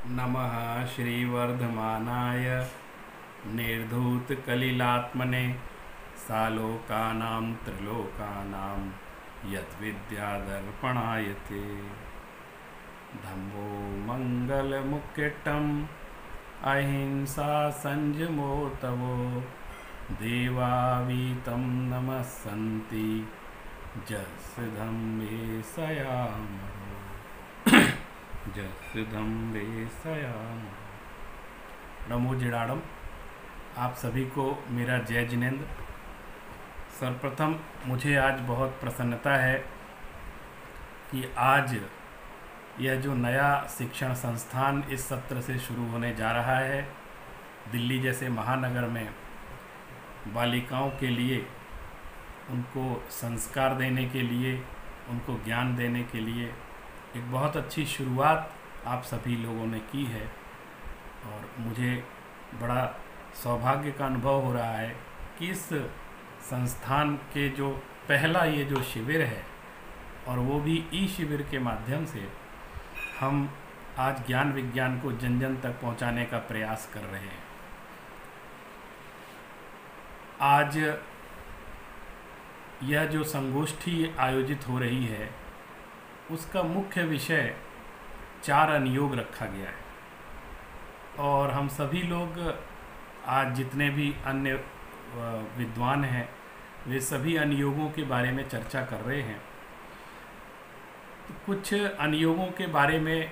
नमः श्रीवर्धमानाय निर्धूतकलिलात्मने सालोकानां त्रिलोकानां यद्विद्यादर्पणायते धम्मो मङ्गलमुक्किटम् अहिंसा संयमो तवो देवावीतं नमस्सन्ति जस्सिधं वेशयामः जस्सिधं वेशयामः। नमो जिडाड़म। आप सभी को मेरा जय जिनेन्द्र। सर्वप्रथम मुझे आज बहुत प्रसन्नता है कि आज यह जो नया शिक्षण संस्थान इस सत्र से शुरू होने जा रहा है, दिल्ली जैसे महानगर में बालिकाओं के लिए, उनको संस्कार देने के लिए, उनको ज्ञान देने के लिए एक बहुत अच्छी शुरुआत आप सभी लोगों ने की है। और मुझे बड़ा सौभाग्य का अनुभव हो रहा है कि इस संस्थान के जो पहला ये जो शिविर है, और वो भी ई शिविर के माध्यम से हम आज ज्ञान विज्ञान को जन जन तक पहुंचाने का प्रयास कर रहे हैं। आज यह जो संगोष्ठी आयोजित हो रही है, उसका मुख्य विषय 4 अनुयोग रखा गया है। और हम सभी लोग आज जितने भी अन्य विद्वान हैं, वे सभी अनुयोगों के बारे में चर्चा कर रहे हैं। तो कुछ अनुयोगों के बारे में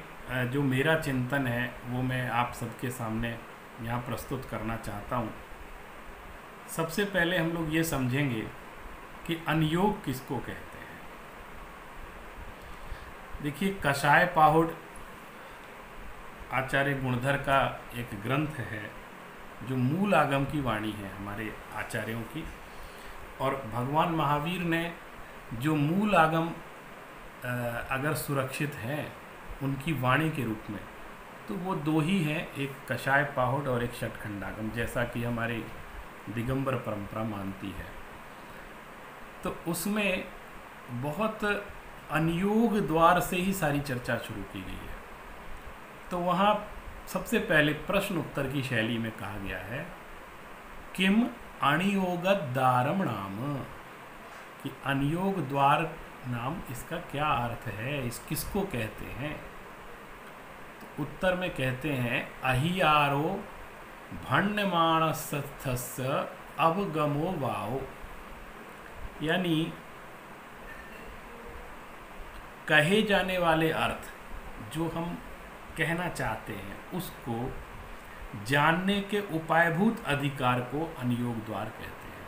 जो मेरा चिंतन है वो मैं आप सबके सामने यहाँ प्रस्तुत करना चाहता हूँ। सबसे पहले हम लोग ये समझेंगे कि अनुयोग किसको कहते हैं। देखिए, कषाय पाहुड़ आचार्य गुणधर का एक ग्रंथ है जो मूल आगम की वाणी है हमारे आचार्यों की। और भगवान महावीर ने जो मूल आगम अगर सुरक्षित हैं उनकी वाणी के रूप में, तो वो 2 ही हैं, एक कषाय पाहुड़ और एक षटखंडागम, जैसा कि हमारी दिगंबर परंपरा मानती है। तो उसमें बहुत अनुयोग द्वार से ही सारी चर्चा शुरू की गई है। तो वहाँ सबसे पहले प्रश्न उत्तर की शैली में कहा गया है किम अनियोगद्वारम नाम, कि अनुयोग द्वार नाम इसका क्या अर्थ है, इस किसको कहते हैं। तो उत्तर में कहते हैं अहियारो भण्यमाणस्थस्य अवगमो वाओ, यानी कहे जाने वाले अर्थ जो हम कहना चाहते हैं उसको जानने के उपायभूत अधिकार को अनुयोग द्वार कहते हैं।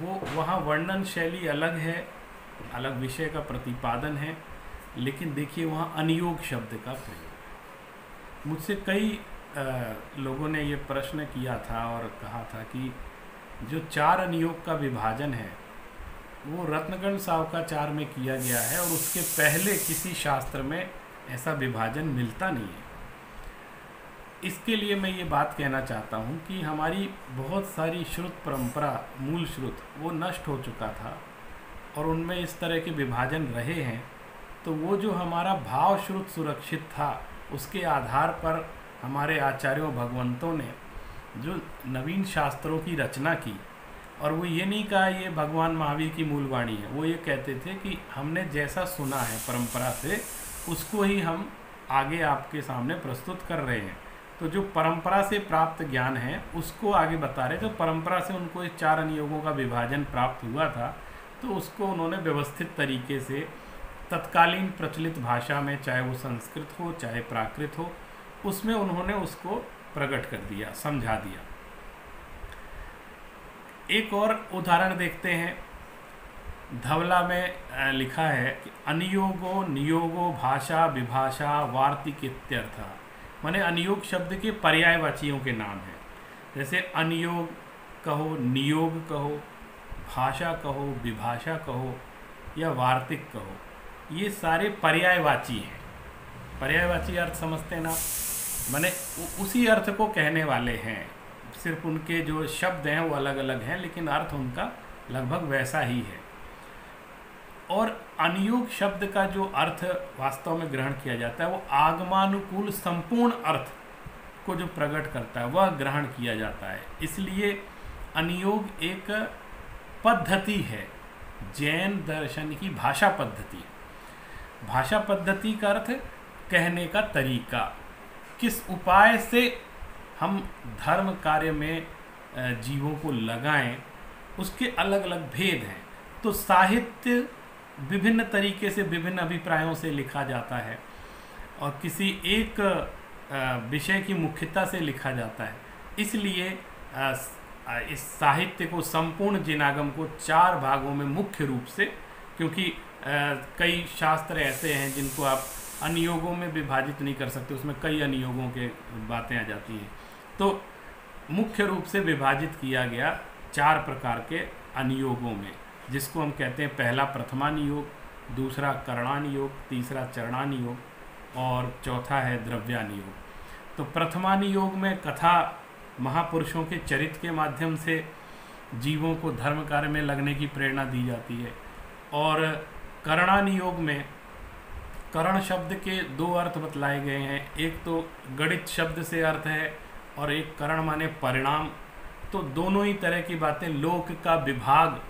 वो वहाँ वर्णन शैली अलग है, अलग विषय का प्रतिपादन है, लेकिन देखिए वहाँ अनुयोग शब्द का प्रयोग। मुझसे कई लोगों ने ये प्रश्न किया था और कहा था कि जो 4 अनुयोग का विभाजन है वो रत्नगण सावकाचार में किया गया है, और उसके पहले किसी शास्त्र में ऐसा विभाजन मिलता नहीं है। इसके लिए मैं ये बात कहना चाहता हूँ कि हमारी बहुत सारी श्रुत परंपरा, मूल श्रुत, वो नष्ट हो चुका था और उनमें इस तरह के विभाजन रहे हैं। तो वो जो हमारा भाव श्रुत सुरक्षित था, उसके आधार पर हमारे आचार्यों भगवंतों ने जो नवीन शास्त्रों की रचना की, और वो ये नहीं कहा ये भगवान महावीर की मूल वाणी है, वो ये कहते थे कि हमने जैसा सुना है परंपरा से उसको ही हम आगे आपके सामने प्रस्तुत कर रहे हैं। तो जो परंपरा से प्राप्त ज्ञान है उसको आगे बता रहे। जो परंपरा से उनको इस 4 अनुयोगों का विभाजन प्राप्त हुआ था, तो उसको उन्होंने व्यवस्थित तरीके से तत्कालीन प्रचलित भाषा में, चाहे वो संस्कृत हो चाहे प्राकृत हो, उसमें उन्होंने उसको प्रकट कर दिया, समझा दिया। एक और उदाहरण देखते हैं। धवला में लिखा है कि अनुयोगो नियोगो भाषा विभाषा वार्तिक इत्यर्थ, माने अनुयोग शब्द के पर्यायवाचियों के नाम हैं। जैसे अनुयोग कहो, नियोग कहो, भाषा कहो, विभाषा कहो या वार्तिक कहो, ये सारे पर्यायवाची हैं। पर्यायवाची अर्थ समझते हैं ना, माने उसी अर्थ को कहने वाले हैं, सिर्फ उनके जो शब्द हैं वो अलग अलग हैं, लेकिन अर्थ उनका लगभग वैसा ही है। और अनियोग शब्द का जो अर्थ वास्तव में ग्रहण किया जाता है वो आगमानुकूल संपूर्ण अर्थ को जो प्रकट करता है वह ग्रहण किया जाता है। इसलिए अनियोग एक पद्धति है, जैन दर्शन की भाषा पद्धति। भाषा पद्धति का अर्थ कहने का तरीका, किस उपाय से हम धर्म कार्य में जीवों को लगाएं, उसके अलग अलग भेद हैं। तो साहित्य विभिन्न तरीके से विभिन्न अभिप्रायों से लिखा जाता है और किसी एक विषय की मुख्यता से लिखा जाता है। इसलिए इस साहित्य को, संपूर्ण जिनागम को 4 भागों में मुख्य रूप से, क्योंकि कई शास्त्र ऐसे हैं जिनको आप अनियोगों में विभाजित नहीं कर सकते, उसमें कई अनियोगों के बातें आ जाती हैं, तो मुख्य रूप से विभाजित किया गया 4 प्रकार के अनियोगों में, जिसको हम कहते हैं पहला प्रथमानियोग, दूसरा करणानियोग, तीसरा चरणानियोग और चौथा है द्रव्यानियोग। तो प्रथमानियोग में कथा महापुरुषों के चरित्र के माध्यम से जीवों को धर्म कार्य में लगने की प्रेरणा दी जाती है, और करणानियोग में करण शब्द के 2 अर्थ बतलाए गए हैं। एक तो गणित शब्द से अर्थ है और एक करण माने परिणाम। तो दोनों ही तरह की बातें, लोक का विभाग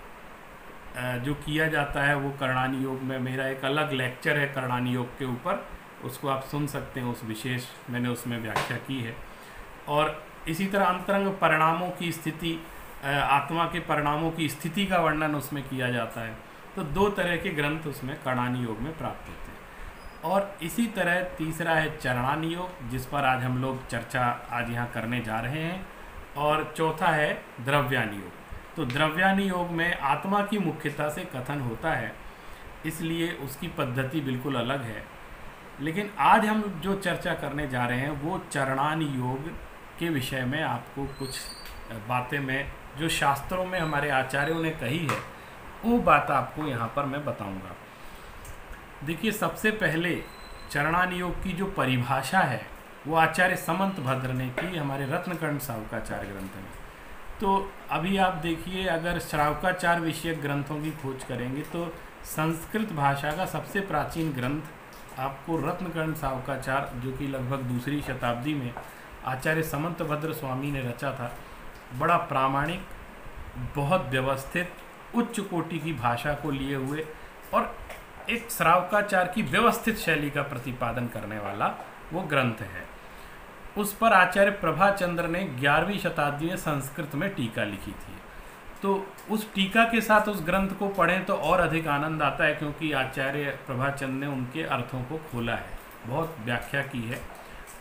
जो किया जाता है वो करणानियोग में, मेरा एक अलग लेक्चर है करणानियोग के ऊपर, उसको आप सुन सकते हैं, उस विशेष मैंने उसमें व्याख्या की है। और इसी तरह अंतरंग परिणामों की स्थिति, आत्मा के परिणामों की स्थिति का वर्णन उसमें किया जाता है। तो 2 तरह के ग्रंथ उसमें करणानियोग में प्राप्त होते हैं। और इसी तरह तीसरा है चरणानियोग, जिस पर आज हम लोग चर्चा आज यहाँ करने जा रहे हैं, और चौथा है द्रव्यानियोग। तो द्रव्यानियोग में आत्मा की मुख्यता से कथन होता है, इसलिए उसकी पद्धति बिल्कुल अलग है। लेकिन आज हम जो चर्चा करने जा रहे हैं वो चरणानियोग के विषय में आपको कुछ बातें मैं जो शास्त्रों में हमारे आचार्यों ने कही है वो बात आपको यहाँ पर मैं बताऊँगा। देखिए, सबसे पहले चरणानियोग की जो परिभाषा है वो आचार्य समंत भद्र ने की, हमारे रत्नकर्ण सावकाचार्य ग्रंथ में। तो अभी आप देखिए, अगर श्रावकाचार विषयक ग्रंथों की खोज करेंगे तो संस्कृत भाषा का सबसे प्राचीन ग्रंथ आपको रत्नकर्ण सावकाचार, जो कि लगभग 2री शताब्दी में आचार्य समंत भद्र स्वामी ने रचा था। बड़ा प्रामाणिक, बहुत व्यवस्थित, उच्च कोटि की भाषा को लिए हुए और एक श्रावकाचार की व्यवस्थित शैली का प्रतिपादन करने वाला वो ग्रंथ है। उस पर आचार्य प्रभाचंद्र ने 11वीं शताब्दी में संस्कृत में टीका लिखी थी। तो उस टीका के साथ उस ग्रंथ को पढ़ें तो और अधिक आनंद आता है, क्योंकि आचार्य प्रभाचंद्र ने उनके अर्थों को खोला है, बहुत व्याख्या की है।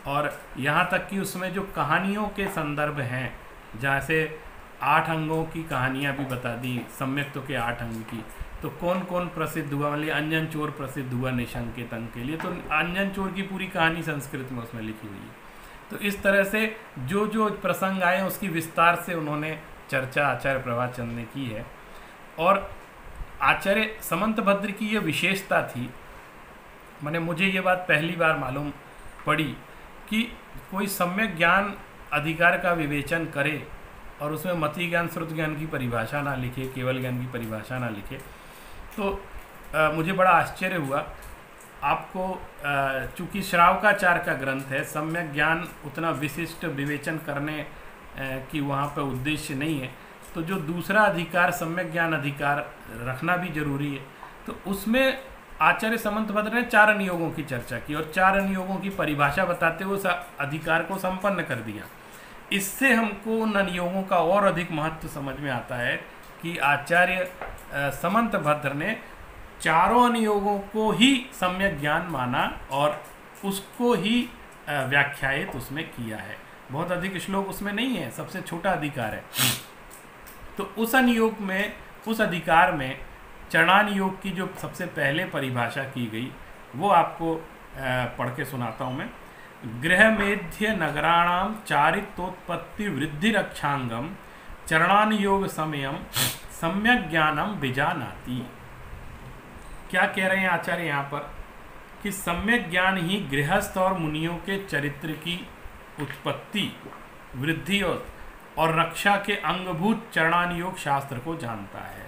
और यहाँ तक कि उसमें जो कहानियों के संदर्भ हैं, जहाँ से 8 अंगों की कहानियाँ भी बता दी, सम्यक्तों के 8 अंग की, तो कौन कौन प्रसिद्ध हुआ, मतलब अंजन चोर प्रसिद्ध हुआ निशंकित अंग के लिए, तो अंजन चोर की पूरी कहानी संस्कृत में उसमें लिखी हुई है। तो इस तरह से जो जो प्रसंग आए उसकी विस्तार से उन्होंने चर्चा आचार्य प्रभाचंद्र ने की है। और आचार्य समंत भद्र की ये विशेषता थी, मैंने मुझे ये बात पहली बार मालूम पड़ी कि कोई सम्यक ज्ञान अधिकार का विवेचन करे और उसमें मति ज्ञान श्रुत ज्ञान की परिभाषा ना लिखे, केवल ज्ञान की परिभाषा ना लिखे। तो मुझे बड़ा आश्चर्य हुआ। आपको चूँकि श्रावकाचार का ग्रंथ है, सम्यक ज्ञान उतना विशिष्ट विवेचन करने की वहाँ पर उद्देश्य नहीं है, तो जो दूसरा अधिकार सम्यक ज्ञान अधिकार रखना भी जरूरी है। तो उसमें आचार्य समंत भद्र ने 4 नियोगों की चर्चा की और 4 नियोगों की परिभाषा बताते हुए उस अधिकार को संपन्न कर दिया। इससे हमको उन नियोगों का और अधिक महत्व समझ में आता है कि आचार्य समंत भद्र ने 4 नियोगों को ही सम्यक ज्ञान माना और उसको ही व्याख्यायित उसमें किया है। बहुत अधिक श्लोक उसमें नहीं है, सबसे छोटा अधिकार है। तो उस नियोग में, उस अधिकार में चरणानियोग की जो सबसे पहले परिभाषा की गई वो आपको पढ़ के सुनाता हूँ मैं। गृहमेध्य नगराणाम चारित्रोत्पत्ति वृद्धि रक्षांगम चरणानियोग समयम सम्यक ज्ञानम विजानाति। क्या कह रहे हैं आचार्य यहाँ पर कि सम्यक ज्ञान ही गृहस्थ और मुनियों के चरित्र की उत्पत्ति, वृद्धि और रक्षा के अंगभूत चरणानियोग शास्त्र को जानता है।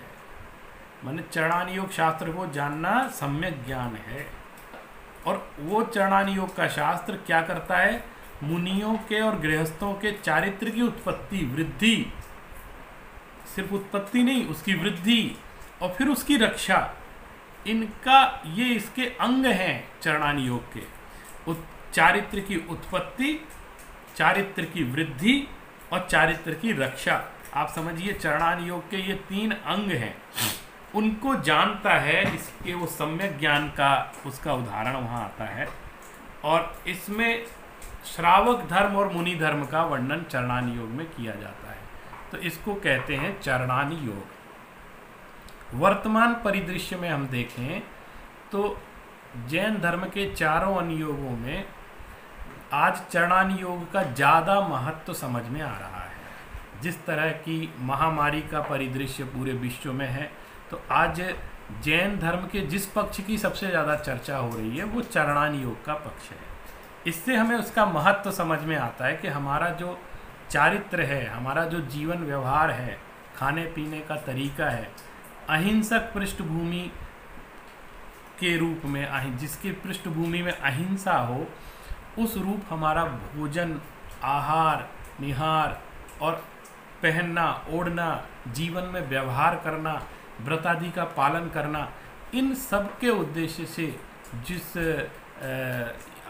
माने चरणानी योग शास्त्र को जानना सम्यक ज्ञान है। और वो चरणानी योग का शास्त्र क्या करता है? मुनियों के और गृहस्थों के चारित्र की उत्पत्ति, वृद्धि, सिर्फ उत्पत्ति नहीं, उसकी वृद्धि और फिर उसकी रक्षा, इनका ये इसके अंग हैं चरणानी योग के। चारित्र की उत्पत्ति, चारित्र की वृद्धि और चारित्र की रक्षा। आप समझिए चरणानी योग के ये 3 अंग हैं, उनको जानता है, इसके वो सम्यक ज्ञान का उसका उदाहरण वहाँ आता है। और इसमें श्रावक धर्म और मुनि धर्म का वर्णन चरणानी योग में किया जाता है। तो इसको कहते हैं चरणानी योग। वर्तमान परिदृश्य में हम देखें तो जैन धर्म के चारों अनुयोगों में आज चरणानी योग का ज़्यादा महत्व समझ में आ रहा है। जिस तरह की महामारी का परिदृश्य पूरे विश्व में है, तो आज जैन धर्म के जिस पक्ष की सबसे ज़्यादा चर्चा हो रही है वो चरणानी योग का पक्ष है। इससे हमें उसका महत्व समझ में आता है कि हमारा जो चारित्र है, हमारा जो जीवन व्यवहार है, खाने पीने का तरीका है, अहिंसक पृष्ठभूमि के रूप में, जिसकी पृष्ठभूमि में अहिंसा हो, उस रूप हमारा भोजन, आहार, निहार और पहनना, ओढ़ना, जीवन में व्यवहार करना, व्रत आदि का पालन करना, इन सब के उद्देश्य से जिस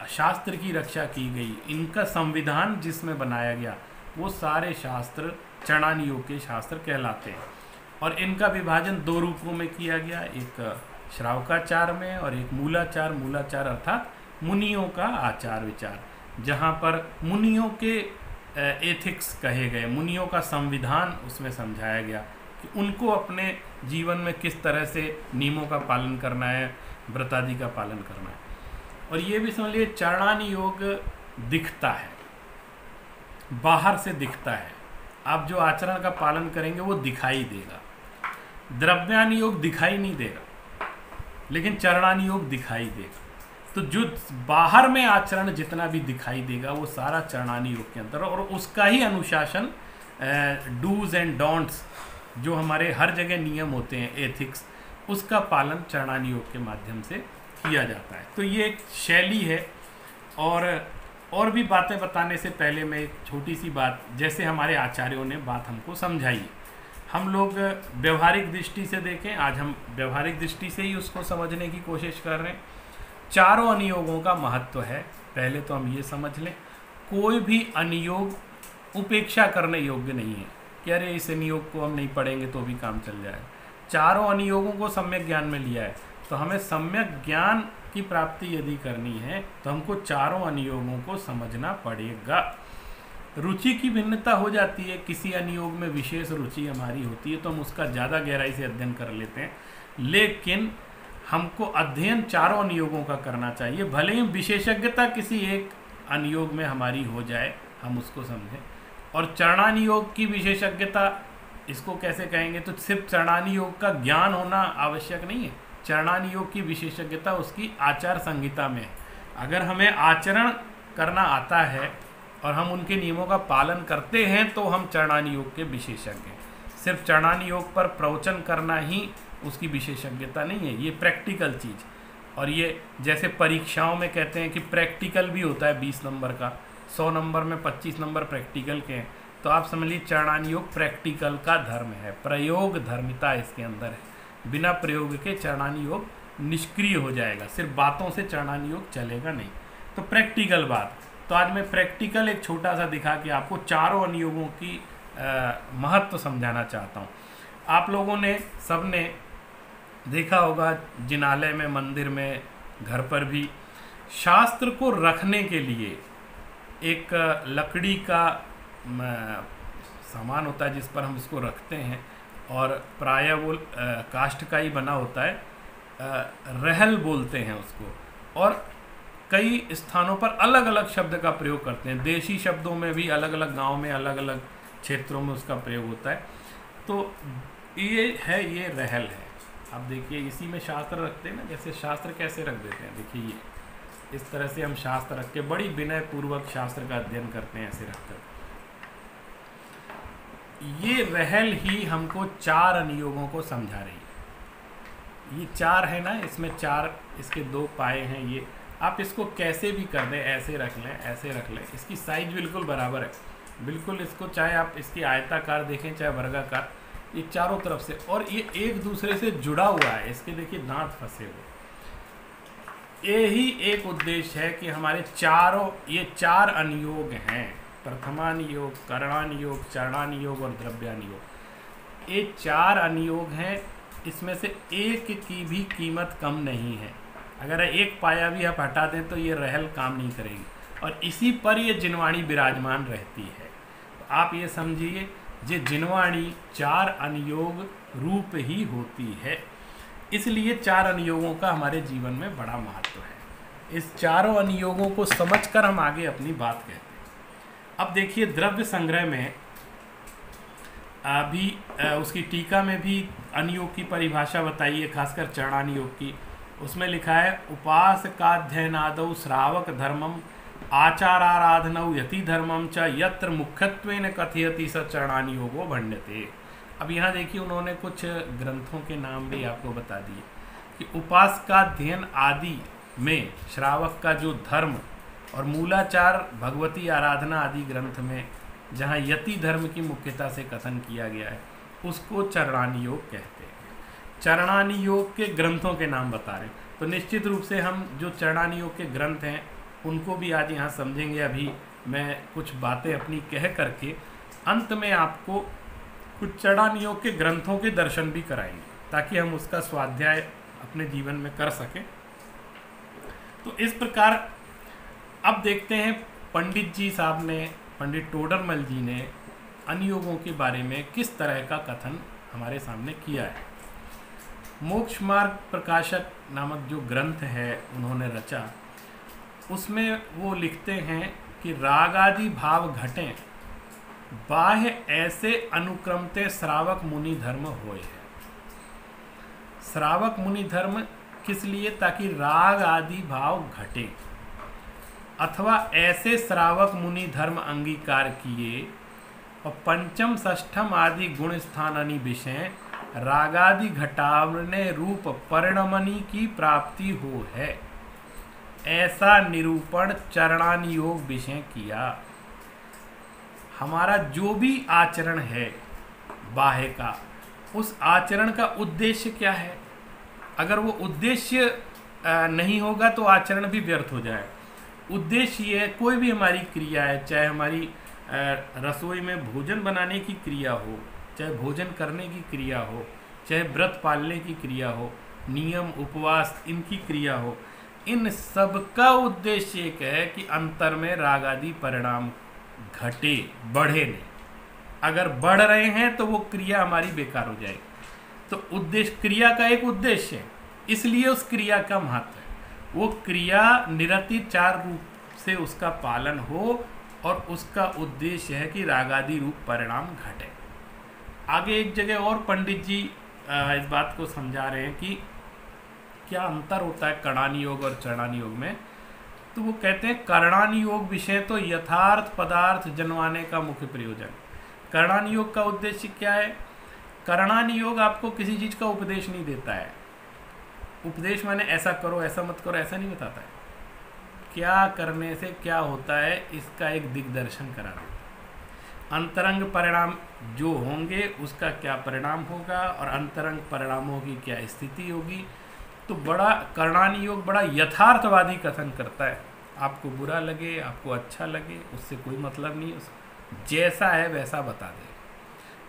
शास्त्र की रक्षा की गई, इनका संविधान जिसमें बनाया गया, वो सारे शास्त्र चरणानी योग के शास्त्र कहलाते हैं। और इनका विभाजन 2 रूपों में किया गया, एक श्रावकाचार में और एक मूलाचार। मूलाचार अर्थात मुनियों का आचार विचार, जहाँ पर मुनियों के एथिक्स कहे गए, मुनियों का संविधान उसमें समझाया गया कि उनको अपने जीवन में किस तरह से नियमों का पालन करना है, व्रत आदि का पालन करना है। और ये भी समझ लीजिए चरणानी योग दिखता है, बाहर से दिखता है। आप जो आचरण का पालन करेंगे वो दिखाई देगा। द्रव्यानी योग दिखाई नहीं देगा, लेकिन चरणानी योग दिखाई देगा। तो जो बाहर में आचरण जितना भी दिखाई देगा वो सारा चरणानी योग के अंदर, और उसका ही अनुशासन, डूज एंड डोंट्स, जो हमारे हर जगह नियम होते हैं, एथिक्स, उसका पालन चरणानी योग के माध्यम से किया जाता है। तो ये एक शैली है। और भी बातें बताने से पहले मैं एक छोटी सी बात, जैसे हमारे आचार्यों ने बात हमको समझाई, हम लोग व्यवहारिक दृष्टि से देखें, आज हम व्यवहारिक दृष्टि से ही उसको समझने की कोशिश कर रहे हैं। चारों अनुयोगों का महत्व है, पहले तो हम ये समझ लें। कोई भी अनुयोग उपेक्षा करने योग्य नहीं है कि अरे इस अनुयोग को हम नहीं पढ़ेंगे तो भी काम चल जाएगा। चारों अनुयोगों को सम्यक ज्ञान में लिया है, तो हमें सम्यक ज्ञान की प्राप्ति यदि करनी है तो हमको चारों अनुयोगों को समझना पड़ेगा। रुचि की भिन्नता हो जाती है, किसी अनुयोग में विशेष रुचि हमारी होती है तो हम उसका ज़्यादा गहराई से अध्ययन कर लेते हैं, लेकिन हमको अध्ययन चारों अनुयोगों का करना चाहिए। भले ही विशेषज्ञता किसी एक अनुयोग में हमारी हो जाए, हम उसको समझें। और चरणानी योग की विशेषज्ञता इसको कैसे कहेंगे, तो सिर्फ चरणानी योग का ज्ञान होना आवश्यक नहीं है। चरणानी योग की विशेषज्ञता उसकी आचार संहिता में है। अगर हमें आचरण करना आता है और हम उनके नियमों का पालन करते हैं तो हम चरणानी योग के विशेषज्ञ हैं। सिर्फ चरणानी योग पर प्रवचन करना ही उसकी विशेषज्ञता नहीं है, ये प्रैक्टिकल चीज़। और ये जैसे परीक्षाओं में कहते हैं कि प्रैक्टिकल भी होता है 20 नंबर का, 100 नंबर में 25 नंबर प्रैक्टिकल के हैं, तो आप समझ लीजिए चरणानी योग प्रैक्टिकल का धर्म है, प्रयोग धर्मिता इसके अंदर है। बिना प्रयोग के चरणानी योग निष्क्रिय हो जाएगा, सिर्फ बातों से चरणानी योग चलेगा नहीं। तो प्रैक्टिकल बात, तो आज मैं प्रैक्टिकल एक छोटा सा दिखा के आपको चारों अनुयोगों की महत्व समझाना चाहता हूँ। आप लोगों ने सबने देखा होगा जिनालय में, मंदिर में, घर पर भी शास्त्र को रखने के लिए एक लकड़ी का सामान होता है जिस पर हम उसको रखते हैं, और प्रायः वो काष्ठ का ही बना होता है, रहल बोलते हैं उसको। और कई स्थानों पर अलग अलग शब्द का प्रयोग करते हैं, देशी शब्दों में भी अलग अलग गांव में अलग अलग क्षेत्रों में उसका प्रयोग होता है। तो ये है, ये रहल है। आप देखिए इसी में शास्त्र रखते हैं ना, जैसे शास्त्र कैसे रख देते हैं, देखिए ये इस तरह से हम शास्त्र रख के बड़ी विनय पूर्वक शास्त्र का अध्ययन करते हैं, ऐसे रखकर। ये रहल ही हमको चार अनुयोगों को समझा रही है। ये 4 है ना, इसमें 4 इसके 2 पाए हैं। ये आप इसको कैसे भी कर दें, ऐसे रख लें, ऐसे रख लें, इसकी साइज बिल्कुल बराबर है, बिल्कुल। इसको चाहे आप इसकी आयताकार देखें चाहे वर्गाकार, ये चारों तरफ से, और ये एक दूसरे से जुड़ा हुआ है। इसके देखिए दांत फंसे हुए। यही एक उद्देश्य है कि हमारे ये 4 अनुयोग हैं, प्रथमानुयोग, करणानुयोग, चरणानुयोग और द्रव्यानुयोग। ये 4 अनुयोग हैं, इसमें से एक की भी कीमत कम नहीं है। अगर एक पाया भी आप हटा दें तो ये रहल काम नहीं करेगी, और इसी पर ये जिनवाणी विराजमान रहती है। तो आप ये समझिए, ये जिनवाणी 4 अनुयोग रूप ही होती है। इसलिए 4 अनुयोगों का हमारे जीवन में बड़ा महत्व है। इस चारों अनुयोगों को समझकर हम आगे अपनी बात कहते हैं। अब देखिए, द्रव्य संग्रह में अभी उसकी टीका में भी अनुयोग की परिभाषा बताइए, खासकर चरणानुयोग की। उसमें लिखा है, उपासकाध्ययनादौ श्रावक धर्मम आचाराराधनौ यति धर्मम च यत्र मुख्यत्वेन कथयति स चरणानुयोगो भण्यते। अब यहाँ देखिए, उन्होंने कुछ ग्रंथों के नाम भी आपको बता दिए कि उपासकाध्ययन आदि में श्रावक का जो धर्म, और मूलाचार भगवती आराधना आदि ग्रंथ में जहाँ यति धर्म की मुख्यता से कथन किया गया है, उसको चरणानुयोग कहते हैं। चरणानुयोग के ग्रंथों के नाम बता रहे हैं, तो निश्चित रूप से हम जो चरणानुयोग के ग्रंथ हैं उनको भी आज यहाँ समझेंगे। अभी मैं कुछ बातें अपनी कह करके अंत में आपको कुछ चरणानुयोग के ग्रंथों के दर्शन भी कराएंगे, ताकि हम उसका स्वाध्याय अपने जीवन में कर सकें। तो इस प्रकार अब देखते हैं, पंडित जी साहब ने, पंडित टोडरमल जी ने अनुयोगों के बारे में किस तरह का कथन हमारे सामने किया है। मोक्ष मार्ग प्रकाशक नामक जो ग्रंथ है उन्होंने रचा, उसमें वो लिखते हैं कि राग आदि भाव घटें बाह्य ऐसे अनुक्रमते श्रावक मुनि धर्म होए है। श्रावक मुनि धर्म किस लिए? ताकि राग आदि भाव घटे, अथवा ऐसे श्रावक मुनि धर्म अंगीकार किए और पंचम षष्ठम आदि गुण स्थाननि विषय रागादि घटावने रूप परिणमनि की प्राप्ति हो है, ऐसा निरूपण चरणानुयोग विषय किया। हमारा जो भी आचरण है बाह्य का, उस आचरण का उद्देश्य क्या है? अगर वो उद्देश्य नहीं होगा तो आचरण भी व्यर्थ हो जाए। उद्देश्य ये है, कोई भी हमारी क्रिया है, चाहे हमारी रसोई में भोजन बनाने की क्रिया हो, चाहे भोजन करने की क्रिया हो, चाहे व्रत पालने की क्रिया हो, नियम उपवास इनकी क्रिया हो, इन सब का उद्देश्य एक है कि अंतर में राग आदि परिणाम घटे, बढ़े नहीं। अगर बढ़ रहे हैं तो वो क्रिया हमारी बेकार हो जाएगी। तो उद्देश्य, क्रिया का एक उद्देश्य है, इसलिए उस क्रिया का महत्व है। वो क्रिया निरतिचार रूप से उसका पालन हो, और उसका उद्देश्य है कि रागादि रूप परिणाम घटे। आगे एक जगह और पंडित जी इस बात को समझा रहे हैं कि क्या अंतर होता है करणानुयोग और चरणानुयोग में। तो वो कहते हैं, करणानुयोग विषय तो यथार्थ पदार्थ जनवाने का मुख्य प्रयोजन। करणानुयोग का उद्देश्य क्या है? करणानुयोग आपको किसी चीज़ का उपदेश नहीं देता है। उपदेश माने ऐसा करो, ऐसा मत करो, ऐसा नहीं बताता है। क्या करने से क्या होता है इसका एक दिग्दर्शन करा देता है। अंतरंग परिणाम जो होंगे उसका क्या परिणाम होगा, और अंतरंग परिणामों की क्या स्थिति होगी। तो बड़ा करणानुयोग बड़ा यथार्थवादी कथन करता है। आपको बुरा लगे, आपको अच्छा लगे, उससे कोई मतलब नहीं। जैसा है वैसा बता दे।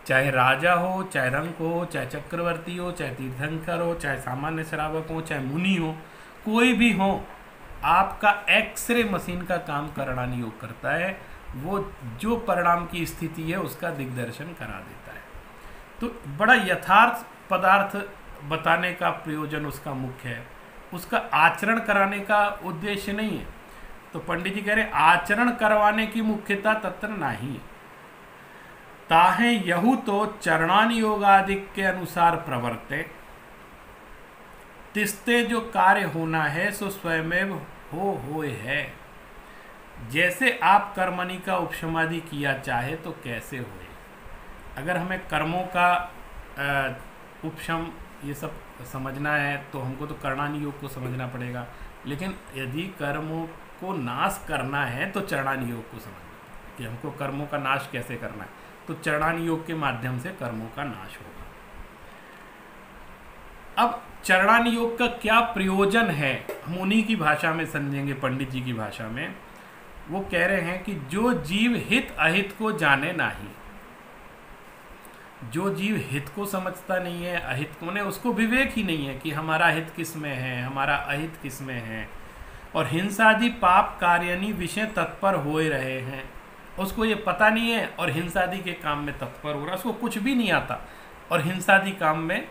चाहे राजा हो, चाहे रंक हो, चाहे चक्रवर्ती हो, चाहे तीर्थंकर हो, चाहे सामान्य श्रावक हो, चाहे मुनि हो, कोई भी हो, आपका एक्सरे मशीन का काम करणानुयोग करता है। वो जो परिणाम की स्थिति है उसका दिग्दर्शन करा देता है। तो बड़ा यथार्थ पदार्थ बताने का प्रयोजन उसका मुख्य है, उसका आचरण कराने का उद्देश्य नहीं है। तो पंडित जी कह रहे आचरण करवाने की मुख्यता तत्र नहीं। ताहे यहू तो चरणानुयोगादिक के अनुसार प्रवर्ते, तिस्ते जो कार्य होना है सो स्वयमेव होए है। जैसे आप कर्मणि का उपशमादि किया चाहे तो कैसे होए। अगर हमें कर्मों का उपशम ये सब समझना है तो हमको तो करणानि योग को समझना पड़ेगा, लेकिन यदि कर्मों को नाश करना है तो चरणानि योग को समझना कि हमको कर्मों का नाश कैसे करना है, तो चरणानि योग के माध्यम से कर्मों का नाश होगा। अब चरणानि योग का क्या प्रयोजन है हम उन्हीं की भाषा में समझेंगे, पंडित जी की भाषा में। वो कह रहे हैं कि जो जीव हित अहित को जाने नाही, जो जीव हित को समझता नहीं है, अहित को, ने उसको विवेक ही नहीं है कि हमारा हित किस में है, हमारा अहित किस में है, और हिंसादि पाप कार्यानि विषय तत्पर हो रहे हैं, उसको ये पता नहीं है और हिंसादि के काम में तत्पर हो रहा है, उसको कुछ भी नहीं आता और हिंसादि काम में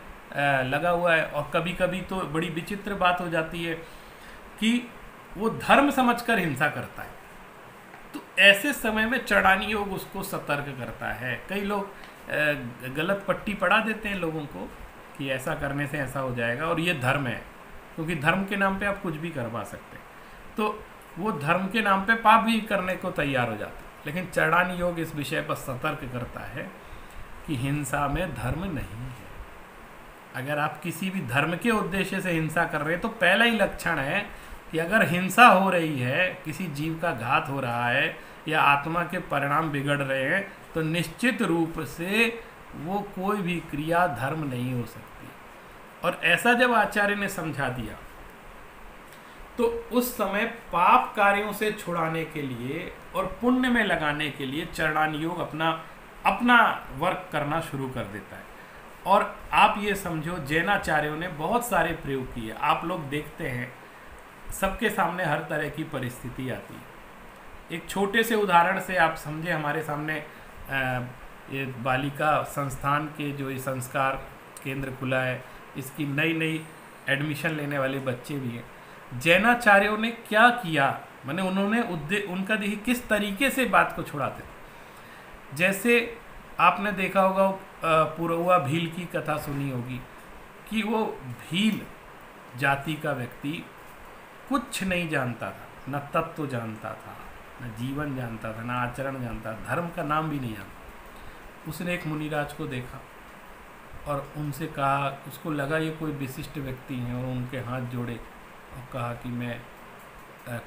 लगा हुआ है। और कभी कभी तो बड़ी विचित्र बात हो जाती है कि वो धर्म समझकर हिंसा करता है, तो ऐसे समय में चरणानि योग उसको सतर्क करता है। कई लोग गलत पट्टी पढ़ा देते हैं लोगों को कि ऐसा करने से ऐसा हो जाएगा और ये धर्म है, क्योंकि धर्म के नाम पे आप कुछ भी करवा सकते हैं, तो वो धर्म के नाम पे पाप भी करने को तैयार हो जाता है। लेकिन चरणानि योग इस विषय पर सतर्क करता है कि हिंसा में धर्म नहीं है। अगर आप किसी भी धर्म के उद्देश्य से हिंसा कर रहे हैं तो पहला ही लक्षण है कि अगर हिंसा हो रही है, किसी जीव का घात हो रहा है या आत्मा के परिणाम बिगड़ रहे हैं, तो निश्चित रूप से वो कोई भी क्रिया धर्म नहीं हो सकती। और ऐसा जब आचार्य ने समझा दिया तो उस समय पाप कार्यों से छुड़ाने के लिए और पुण्य में लगाने के लिए चरणानि योग अपना वर्क करना शुरू कर देता है। और आप ये समझो, जैनाचार्यों ने बहुत सारे प्रयोग किए। आप लोग देखते हैं सबके सामने हर तरह की परिस्थिति आती है। एक छोटे से उदाहरण से आप समझे, हमारे सामने ये बालिका संस्थान के जो ये संस्कार केंद्र खुला है, इसकी नई नई एडमिशन लेने वाले बच्चे भी हैं। जैनाचार्यों ने क्या किया, माने उन्होंने उनका देखिए किस तरीके से बात को छुड़ाते थे। जैसे आपने देखा होगा पुरौआ भील की कथा सुनी होगी कि वो भील जाति का व्यक्ति कुछ नहीं जानता था, न तत्व जानता था, न जीवन जानता था, न आचरण जानता था, धर्म का नाम भी नहीं जानता। उसने एक मुनिराज को देखा और उनसे कहा, उसको लगा ये कोई विशिष्ट व्यक्ति हैं, और उनके हाथ जोड़े और कहा कि मैं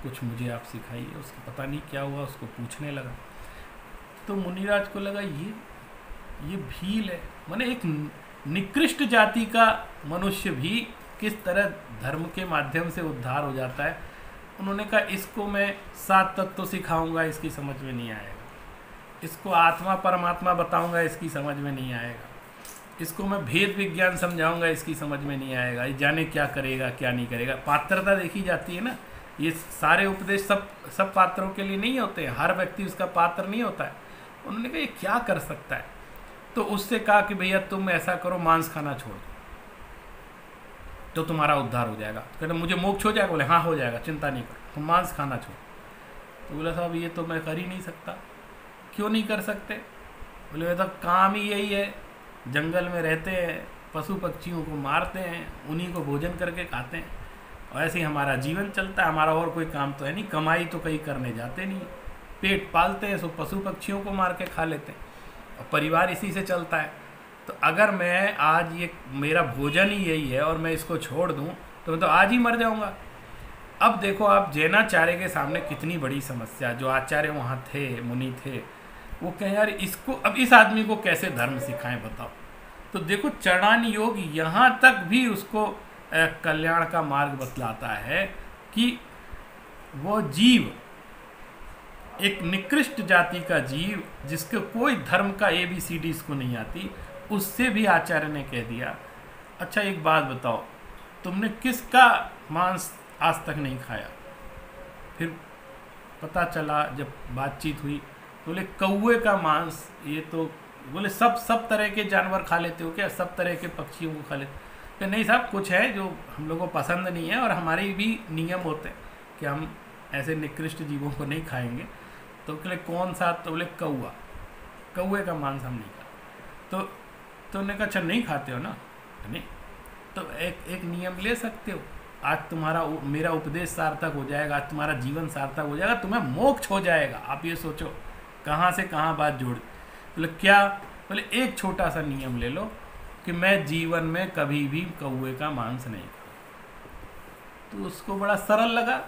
कुछ मुझे आप सिखाइए। उसको पता नहीं क्या हुआ, उसको पूछने लगा तो मुनिराज को लगा ये भील है, माने एक निकृष्ट जाति का मनुष्य भी किस तरह धर्म के माध्यम से उद्धार हो जाता है। उन्होंने कहा इसको मैं 7 तत्व सिखाऊंगा, इसकी समझ में नहीं आएगा। इसको आत्मा परमात्मा बताऊंगा, इसकी समझ में नहीं आएगा। इसको मैं भेद विज्ञान समझाऊंगा, इसकी समझ में नहीं आएगा। ये जाने क्या करेगा क्या नहीं करेगा। पात्रता देखी जाती है ना, ये सारे उपदेश सब पात्रों के लिए नहीं होते हैं, हर व्यक्ति उसका पात्र नहीं होता है। उन्होंने कहा ये क्या कर सकता है, तो उससे कहा कि भैया तुम ऐसा करो, मांस खाना छोड़ दो तो तुम्हारा उद्धार हो जाएगा। कहते मुझे मोक्ष हो जाएगा? बोले हाँ हो जाएगा, चिंता नहीं करो, तुम मांस खाना छोड़। तो बोला साहब ये तो मैं कर ही नहीं सकता। क्यों नहीं कर सकते? बोले मैं तो काम ही यही है, जंगल में रहते हैं, पशु पक्षियों को मारते हैं, उन्हीं को भोजन करके खाते हैं, और ऐसे ही हमारा जीवन चलता है। हमारा और कोई काम तो है नहीं, कमाई तो कहीं करने जाते नहीं, पेट पालते हैं, सो पशु पक्षियों को मार के खा लेते हैं और परिवार इसी से चलता है। तो अगर मैं आज ये मेरा भोजन ही यही है और मैं इसको छोड़ दूं तो मैं तो आज ही मर जाऊंगा। अब देखो आप जैनाचार्य के सामने कितनी बड़ी समस्या, जो आचार्य वहाँ थे, मुनि थे, वो कहें यार इसको, अब इस आदमी को कैसे धर्म सिखाएं बताओ। तो देखो चरणानि योग यहाँ तक भी उसको कल्याण का मार्ग बतलाता है कि वो जीव, एक निकृष्ट जाति का जीव जिसके कोई धर्म का ABCD इसको नहीं आती, उससे भी आचार्य ने कह दिया अच्छा एक बात बताओ, तुमने किसका मांस आज तक नहीं खाया? फिर पता चला जब बातचीत हुई, बोले कौवे का मांस। ये तो बोले सब तरह के जानवर खा लेते हो क्या? सब तरह के पक्षियों को खा लेते? कि नहीं साहब, कुछ है जो हम लोगों को पसंद नहीं है और हमारे भी नियम होते हैं कि हम ऐसे निकृष्ट जीवों को नहीं खाएंगे। तो बोले कौन सा? तो बोले कौवे का मांस हम नहीं खाते। तो उन्होंने कहा अच्छा नहीं खाते हो ना? नहीं, तो एक नियम ले सकते हो, आज तुम्हारा मेरा उपदेश सार्थक हो जाएगा, आज तुम्हारा जीवन सार्थक हो जाएगा, तुम्हें मोक्ष हो जाएगा। आप ये सोचो कहाँ से कहाँ बात जोड़। बोले क्या? बोले एक छोटा सा नियम ले लो कि मैं जीवन में कभी भी कौवे का मांस नहीं खाऊं। तो उसको बड़ा सरल लगा,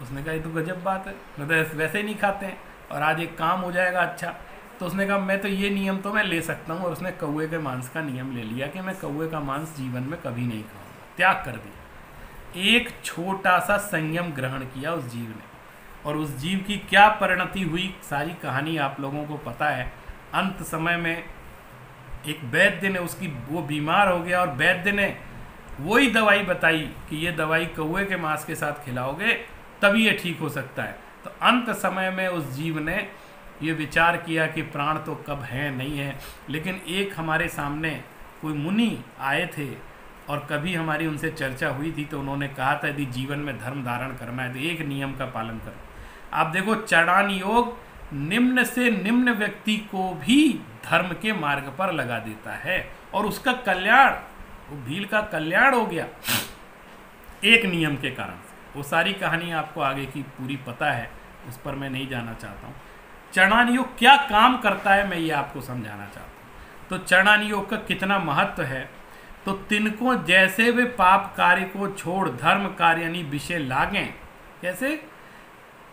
उसने कहा ये तो गजब बात है, मैं तो वैसे ही नहीं खाते हैं और आज एक काम हो जाएगा अच्छा। तो उसने कहा मैं तो ये नियम तो मैं ले सकता हूँ, और उसने कौवे के मांस का नियम ले लिया कि मैं कौवे का मांस जीवन में कभी नहीं खाऊंगा, त्याग कर दिया। एक छोटा सा संयम ग्रहण किया उस जीव ने, और उस जीव की क्या परिणति हुई सारी कहानी आप लोगों को पता है। अंत समय में एक वैद्य ने उसकी, वो बीमार हो गया और वैद्य ने वही दवाई बताई कि ये दवाई कौवे के मांस के साथ खिलाओगे तभी ये ठीक हो सकता है। तो अंत समय में उस जीव ने ये विचार किया कि प्राण तो कब है नहीं है, लेकिन एक हमारे सामने कोई मुनि आए थे और कभी हमारी उनसे चर्चा हुई थी, तो उन्होंने कहा था यदि जीवन में धर्म धारण करना है तो एक नियम का पालन करो। आप देखो चढ़ान योग निम्न से निम्न व्यक्ति को भी धर्म के मार्ग पर लगा देता है, और उसका कल्याण, वो भील का कल्याण हो गया एक नियम के कारण से। वो सारी कहानी आपको आगे की पूरी पता है, उस पर मैं नहीं जाना चाहता हूँ। चढ़ान योग क्या काम करता है मैं ये आपको समझाना चाहता हूँ। तो चढ़ान योग का कितना महत्व है, तो तिनको जैसे वे पाप कार्य को छोड़ धर्म कार्य यानी विषय लागें, कैसे,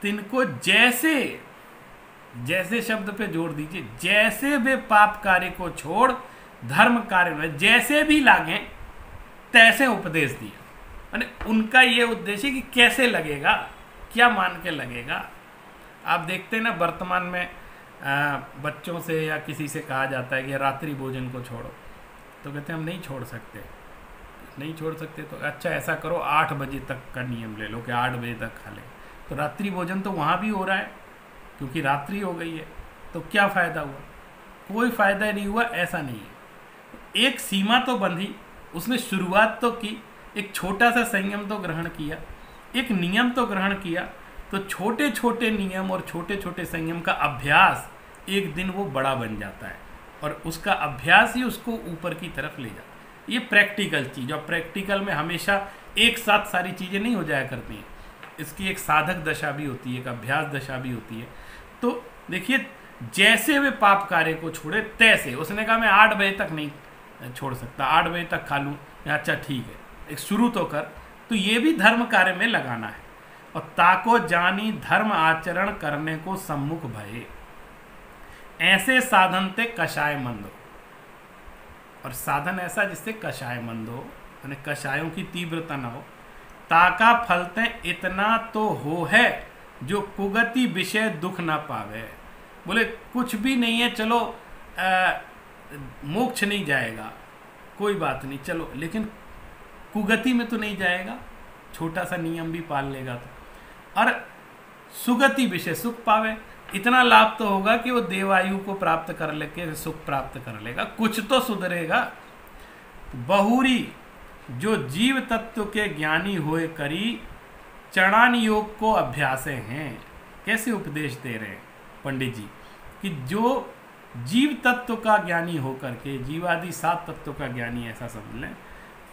तिनको जैसे, जैसे शब्द पे जोड़ दीजिए, जैसे वे पाप कार्य को छोड़ धर्म कार्य में जैसे भी लागें तैसे उपदेश दिया। यानी उनका ये उद्देश्य कि कैसे लगेगा, क्या मान के लगेगा। आप देखते हैं ना वर्तमान में बच्चों से या किसी से कहा जाता है कि रात्रि भोजन को छोड़ो, तो कहते हैं हम नहीं छोड़ सकते, नहीं छोड़ सकते। तो अच्छा ऐसा करो 8 बजे तक का नियम ले लो कि 8 बजे तक खा ले। तो रात्रि भोजन तो वहाँ भी हो रहा है क्योंकि रात्रि हो गई है, तो क्या फ़ायदा हुआ, कोई फ़ायदा नहीं हुआ, ऐसा नहीं है। एक सीमा तो बंधी, उसने शुरुआत तो की, एक छोटा सा संयम तो ग्रहण किया, एक नियम तो ग्रहण किया। तो छोटे छोटे नियम और छोटे छोटे संयम का अभ्यास एक दिन वो बड़ा बन जाता है, और उसका अभ्यास ही उसको ऊपर की तरफ ले जाता है। ये प्रैक्टिकल चीज़, और प्रैक्टिकल में हमेशा एक साथ सारी चीज़ें नहीं हो जाया करती हैं, इसकी एक साधक दशा भी होती है, एक अभ्यास दशा भी होती है। तो देखिए जैसे वे पाप कार्य को छोड़े तैसे, उसने कहा मैं 8 बजे तक नहीं छोड़ सकता, 8 बजे तक खा लूँ, अच्छा ठीक है, एक शुरू तो कर। तो ये भी धर्म कार्य में लगाना है। और ताको जानी धर्म आचरण करने को सम्मुख भये, ऐसे साधन ते कषाय मंद हो। और साधन ऐसा जिससे कषाय मंद हो, यानी कषायों की तीव्रता न हो। ताका फलते इतना तो हो है जो कुगति विषय दुख ना पावे। बोले कुछ भी नहीं है, चलो मोक्ष नहीं जाएगा, कोई बात नहीं, चलो, लेकिन कुगति में तो नहीं जाएगा, छोटा सा नियम भी पाल लेगा तो। और सुगति विषय सुख पावे, इतना लाभ तो होगा कि वो देवायु को प्राप्त कर लेके सुख प्राप्त कर लेगा, कुछ तो सुधरेगा। बहुरी जो जीव तत्व के ज्ञानी होए करी चढ़ान योग को अभ्यासे हैं। कैसे उपदेश दे रहे हैं पंडित जी कि जो जीव तत्व का ज्ञानी होकर के, जीवादि 7 तत्व का ज्ञानी ऐसा समझ लें,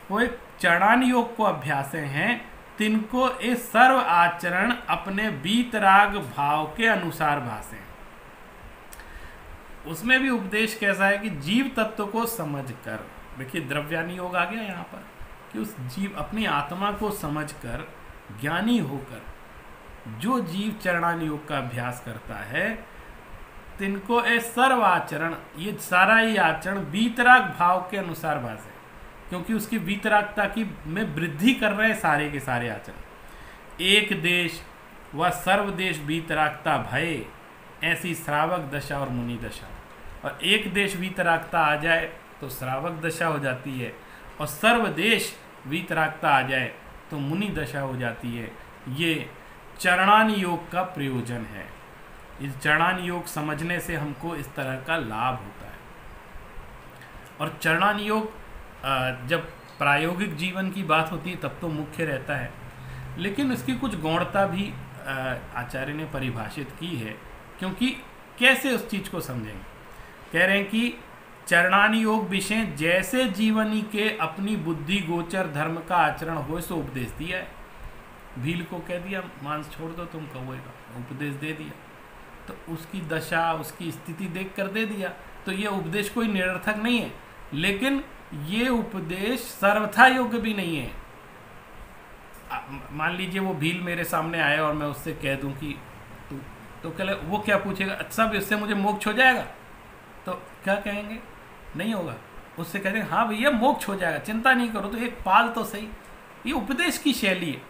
वो एक चढ़ान योग को अभ्यासे हैं, तिनको ये सर्व आचरण अपने बीतराग भाव के अनुसार भाषे। उसमें भी उपदेश कैसा है कि जीव तत्व को समझकर, देखिए द्रव्यानी योग आ गया यहाँ पर, कि उस जीव अपनी आत्मा को समझकर ज्ञानी होकर जो जीव चरणान योग का अभ्यास करता है, तिनको ये सर्व आचरण, ये सारा ही आचरण बीतराग भाव के अनुसार भाषे, क्योंकि उसकी बीतरागता की में वृद्धि कर रहे हैं सारे के सारे आचरण। एक देश व सर्वदेश बीतरागता भय, ऐसी श्रावक दशा और मुनि दशा। और एक देश बीतरागता आ जाए तो श्रावक दशा हो जाती है, और सर्वदेश बीतरागता आ जाए तो मुनि दशा हो जाती है। ये चरणान योग का प्रयोजन है। इस चरणान योग समझने से हमको इस तरह का लाभ होता है। और चरणान योग जब प्रायोगिक जीवन की बात होती है तब तो मुख्य रहता है, लेकिन इसकी कुछ गौणता भी आचार्य ने परिभाषित की है, क्योंकि कैसे उस चीज़ को समझेंगे। कह रहे हैं कि चरणान योग विषय जैसे जीवनी के अपनी बुद्धि गोचर धर्म का आचरण हो सो उपदेश दिया है। भील को कह दिया मांस छोड़ दो तुम कौवे का, उपदेश दे दिया, तो उसकी दशा उसकी स्थिति देख कर दे दिया। तो ये उपदेश कोई निरर्थक नहीं है, लेकिन ये उपदेश सर्वथा योग्य भी नहीं है। मान लीजिए वो भील मेरे सामने आया और मैं उससे कह दूं कि तो कल वो क्या पूछेगा, अच्छा इससे मुझे मोक्ष हो जाएगा? तो क्या कहेंगे? नहीं होगा। उससे कह देंगे हाँ भैया मोक्ष हो जाएगा, चिंता नहीं करो, तो एक पाल तो सही। ये उपदेश की शैली है।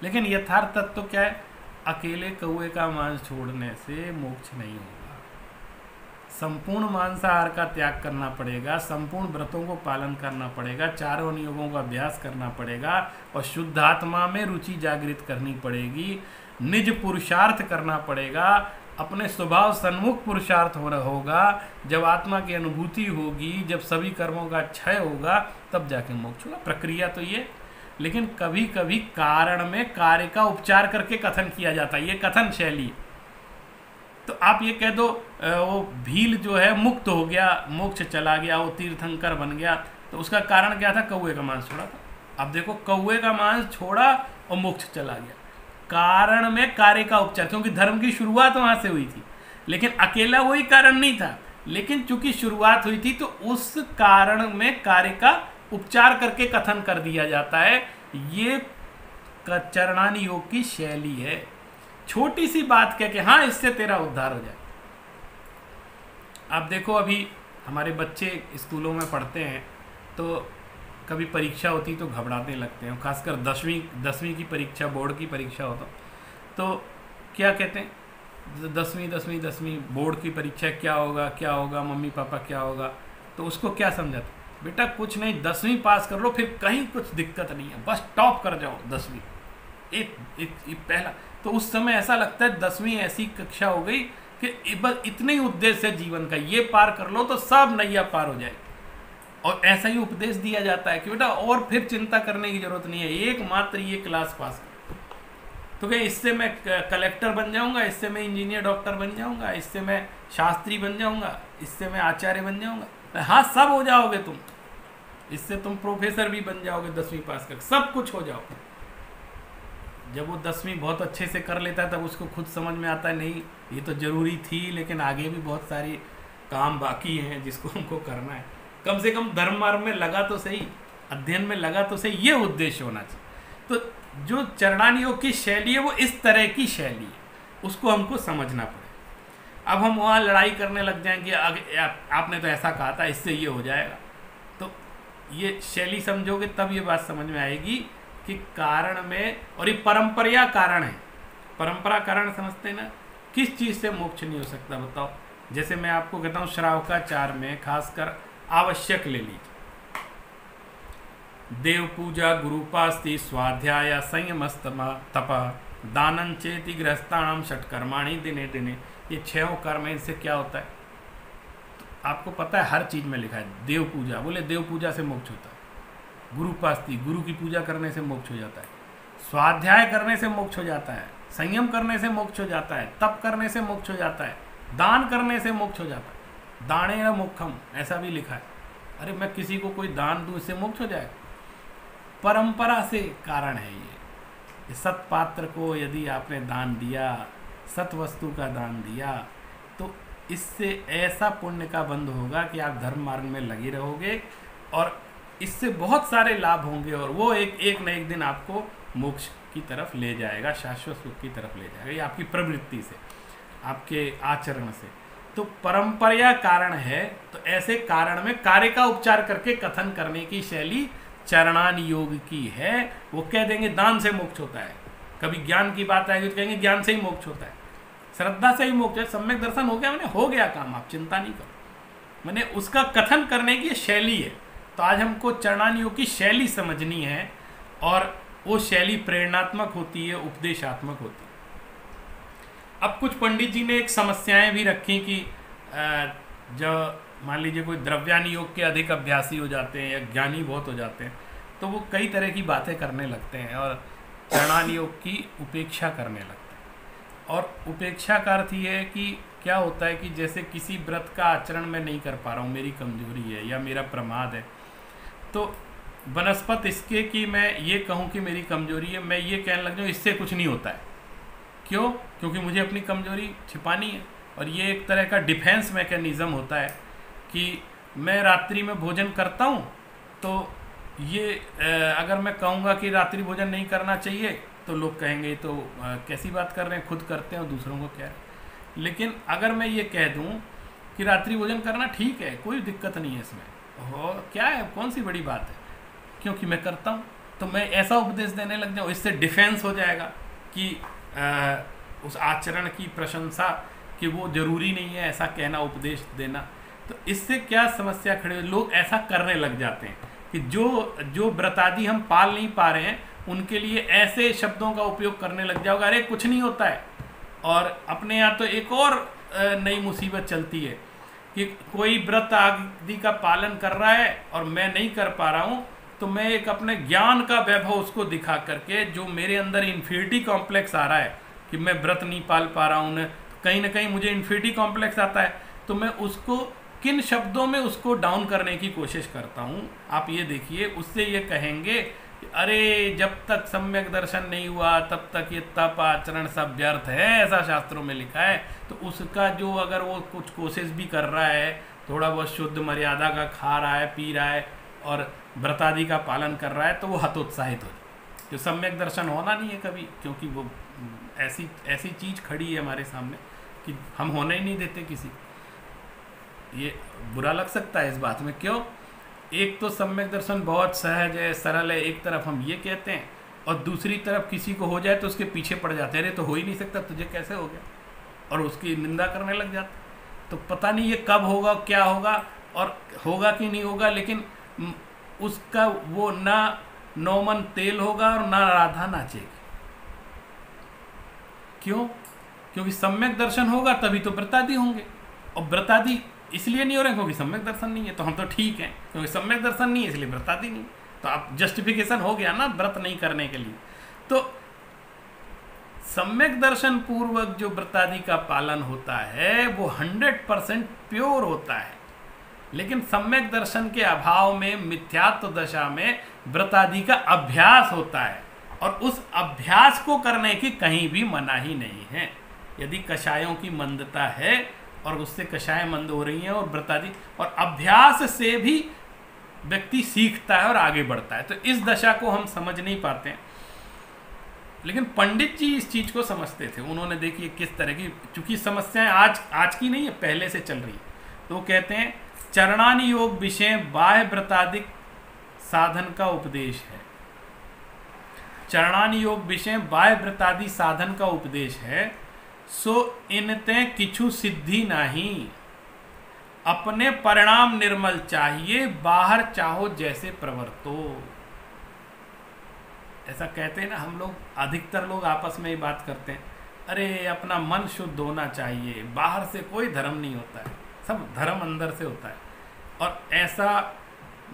लेकिन यथार्थ तत्व क्या है? अकेले कौए का मांस छोड़ने से मोक्ष नहीं होगा। संपूर्ण मांसाहार का त्याग करना पड़ेगा, संपूर्ण व्रतों को पालन करना पड़ेगा, चारों नियोगों का अभ्यास करना पड़ेगा और शुद्ध आत्मा में रुचि जागृत करनी पड़ेगी, निज पुरुषार्थ करना पड़ेगा, अपने स्वभाव सन्मुख पुरुषार्थ होगा। जब आत्मा की अनुभूति होगी, जब सभी कर्मों का क्षय होगा, तब जाके मोक्ष होगा। प्रक्रिया तो ये। लेकिन कभी कभी कारण में कार्य का उपचार करके कथन किया जाता है, ये कथन शैली। तो आप ये कह दो वो भील जो है मुक्त हो गया, मोक्ष चला गया, वो तीर्थंकर बन गया, तो उसका कारण क्या था? कौए का मांस छोड़ा था। अब देखो कौए का मांस छोड़ा और मोक्ष चला गया। कारण में कार्य का उपचार, क्योंकि धर्म की शुरुआत वहां से हुई थी, लेकिन अकेला वही कारण नहीं था। लेकिन चूंकि शुरुआत हुई थी तो उस कारण में कार्य का उपचार करके कथन कर दिया जाता है। ये चरणानी योग की शैली है। छोटी सी बात कह के हाँ इससे तेरा उद्धार हो जाए। आप देखो अभी हमारे बच्चे स्कूलों में पढ़ते हैं तो कभी परीक्षा होती तो घबराने लगते हैं, खासकर 10वीं की परीक्षा, बोर्ड की परीक्षा हो तो क्या कहते हैं, 10वीं बोर्ड की परीक्षा क्या होगा मम्मी पापा क्या होगा? तो उसको क्या समझाते? बेटा कुछ नहीं, 10वीं पास कर लो, फिर कहीं कुछ दिक्कत नहीं है, बस टॉप कर जाओ 10वीं। एक पहला तो उस समय ऐसा लगता है 10वीं ऐसी कक्षा हो गई कि बस इतने ही उद्देश्य है जीवन का, ये पार कर लो तो सब नैया पार हो जाए। और ऐसा ही उपदेश दिया जाता है कि बेटा और फिर चिंता करने की जरूरत नहीं है, एकमात्र ये क्लास पास कर। तो क्या इससे मैं कलेक्टर बन जाऊंगा, इससे मैं इंजीनियर डॉक्टर बन जाऊंगा, इससे मैं शास्त्री बन जाऊंगा, इससे मैं आचार्य बन जाऊंगा? हाँ सब हो जाओगे तुम, इससे तुम प्रोफेसर भी बन जाओगे 10वीं पास कर, सब कुछ हो जाओगे। जब वो 10वीं बहुत अच्छे से कर लेता है तब उसको खुद समझ में आता है नहीं ये तो जरूरी थी, लेकिन आगे भी बहुत सारी काम बाकी हैं जिसको हमको करना है। कम से कम धर्म मार्ग में लगा तो सही, अध्ययन में लगा तो सही, ये उद्देश्य होना चाहिए। तो जो चरणानी योग की शैली है वो इस तरह की शैली है, उसको हमको समझना पड़ेगा। अब हम वहाँ लड़ाई करने लग जाएंगे, आपने तो ऐसा कहा था इससे ये हो जाएगा, तो ये शैली समझोगे तब ये बात समझ में आएगी कि कारण में, और ये परंपरा कारण है। परंपरा कारण समझते हैं ना, किस चीज़ से मोक्ष नहीं हो सकता बताओ? जैसे मैं आपको कहता हूँ श्रावकाचार में खासकर आवश्यक ले लीजिए, देव पूजा, गुरुपास्ति, स्वाध्याय, संयमस्तमा, तपा, दानन चेति, गृहस्थानाम, षटकर्माणि दिने दिने, ये 6 कर्म है। इनसे क्या होता है तो आपको पता है, हर चीज़ में लिखा है। देव पूजा, बोले देव पूजा से मोक्ष होता है। गुरुपास्ति, गुरु की पूजा करने से मोक्ष हो जाता है। स्वाध्याय करने से मोक्ष हो जाता है। संयम करने से मोक्ष हो जाता है। तप करने से मोक्ष हो जाता है। दान करने से मोक्ष हो जाता है। दाने न मोक्षम, ऐसा भी लिखा है। अरे मैं किसी को कोई दान दूं, इससे मोक्ष हो जाएगा? परंपरा से कारण है ये। सत्पात्र को यदि आपने दान दिया, सत वस्तु का दान दिया, तो इससे ऐसा पुण्य का बंध होगा कि आप धर्म मार्ग में लगे रहोगे और इससे बहुत सारे लाभ होंगे, और वो एक न एक दिन आपको मोक्ष की तरफ ले जाएगा, शाश्वत सुख की तरफ ले जाएगा। ये आपकी प्रवृत्ति से, आपके आचरण से। तो परंपरा कारण है, तो ऐसे कारण में कार्य का उपचार करके कथन करने की शैली चरणान योग की है। वो कह देंगे दान से मोक्ष होता है, कभी ज्ञान की बात आएगी तो कहेंगे ज्ञान से ही मोक्ष होता है, श्रद्धा से ही मोक्ष है, सम्यक दर्शन हो गया, मैंने हो गया काम, आप चिंता नहीं करो। मैंने उसका कथन करने की शैली है। तो आज हमको चरणान योग की शैली समझनी है, और वो शैली प्रेरणात्मक होती है, उपदेशात्मक होती है। अब कुछ पंडित जी ने एक समस्याएं भी रखी कि जब मान लीजिए कोई द्रव्यान योग के अधिक अभ्यासी हो जाते हैं या ज्ञानी बहुत हो जाते हैं, तो वो कई तरह की बातें करने लगते हैं और चरणान योग की उपेक्षा करने लगते हैं। और उपेक्षा का अर्थ ये है कि क्या होता है कि जैसे किसी व्रत का आचरण मैं नहीं कर पा रहा हूँ, मेरी कमजोरी है या मेरा प्रमाद है, तो बनस्पत इसके कि मैं ये कहूँ कि मेरी कमजोरी है, मैं ये कहने लग जाऊँ इससे कुछ नहीं होता है। क्यों? क्योंकि मुझे अपनी कमजोरी छिपानी है। और ये एक तरह का डिफेंस मैकेनिज़्म होता है कि मैं रात्रि में भोजन करता हूँ तो ये अगर मैं कहूँगा कि रात्रि भोजन नहीं करना चाहिए तो लोग कहेंगे तो कैसी बात कर रहे हैं, खुद करते हैं और दूसरों को कह रहे हैं। लेकिन अगर मैं ये कह दूँ कि रात्रि भोजन करना ठीक है, कोई दिक्कत नहीं है इसमें, हो क्या है, कौन सी बड़ी बात है, क्योंकि मैं करता हूँ, तो मैं ऐसा उपदेश देने लग जाऊँ, इससे डिफेंस हो जाएगा कि उस आचरण की प्रशंसा कि वो ज़रूरी नहीं है ऐसा कहना, उपदेश देना। तो इससे क्या समस्या खड़ी, लोग ऐसा करने लग जाते हैं कि जो व्रतादि हम पाल नहीं पा रहे हैं उनके लिए ऐसे शब्दों का उपयोग करने लग जाओगे, अरे कुछ नहीं होता है। और अपने यहाँ तो एक और नई मुसीबत चलती है कि कोई व्रत आदि का पालन कर रहा है और मैं नहीं कर पा रहा हूँ, तो मैं एक अपने ज्ञान का वैभव उसको दिखा करके, जो मेरे अंदर इन्फिनिटी कॉम्प्लेक्स आ रहा है कि मैं व्रत नहीं पाल पा रहा हूँ, कहीं ना कहीं मुझे इन्फिनिटी कॉम्प्लेक्स आता है, तो मैं उसको किन शब्दों में उसको डाउन करने की कोशिश करता हूँ। आप ये देखिए, उससे ये कहेंगे कि अरे जब तक सम्यक दर्शन नहीं हुआ तब तक ये तप आचरण सब व्यर्थ है, ऐसा शास्त्रों में लिखा है। तो उसका जो अगर वो कुछ कोशिश भी कर रहा है, थोड़ा बहुत शुद्ध मर्यादा का खा रहा है, पी रहा है और व्रतादि का पालन कर रहा है, तो वो हतोत्साहित हो जाए। जो सम्यक दर्शन होना नहीं है कभी, क्योंकि वो ऐसी चीज़ खड़ी है हमारे सामने कि हम होने ही नहीं देते किसी। ये बुरा लग सकता है इस बात में, क्यों? एक तो सम्यक दर्शन बहुत सहज है, सरल है, एक तरफ हम ये कहते हैं, और दूसरी तरफ किसी को हो जाए तो उसके पीछे पड़ जाते हैं, अरे तो हो ही नहीं सकता, तुझे कैसे हो गया, और उसकी निंदा करने लग जाते। तो पता नहीं ये कब होगा, क्या होगा, और होगा कि नहीं होगा, लेकिन उसका वो ना नौमन तेल होगा और ना राधा नाचेगी। क्यों? क्योंकि सम्यक दर्शन होगा तभी तो व्रतादि होंगे, और व्रतादि इसलिए नहीं हो रहे क्योंकि सम्यक दर्शन नहीं है। तो हम तो ठीक हैं, क्योंकि सम्यक दर्शन नहीं है इसलिए व्रतादि नहीं। तो आप जस्टिफिकेशन हो गया ना व्रत नहीं करने के लिए। तो सम्यक दर्शन पूर्वक जो व्रतादि का पालन होता है वो 100% प्योर होता है, लेकिन सम्यक दर्शन के अभाव में मिथ्यात्व दशा में व्रतादि का अभ्यास होता है, और उस अभ्यास को करने की कहीं भी मनाही नहीं है। यदि कषायों की मंदता है और उससे कषाय मंद हो रही हैं और व्रतादि, और अभ्यास से भी व्यक्ति सीखता है और आगे बढ़ता है, तो इस दशा को हम समझ नहीं पाते हैं। लेकिन पंडित जी इस चीज़ को समझते थे। उन्होंने देखिए किस तरह की, चूंकि समस्याएं आज की नहीं है, पहले से चल रही है, तो वो कहते हैं चरणानि योग विषय बाह्य व्रतादिक साधन का उपदेश है। चरणानि योग विषय बाह्य व्रतादि साधन का उपदेश है, सो इनते किछु सिद्धि नहीं, अपने परिणाम निर्मल चाहिए, बाहर चाहो जैसे प्रवर्तो। ऐसा कहते हैं ना हम लोग, अधिकतर लोग आपस में ही बात करते हैं, अरे अपना मन शुद्ध होना चाहिए, बाहर से कोई धर्म नहीं होता है, सब धर्म अंदर से होता है। और ऐसा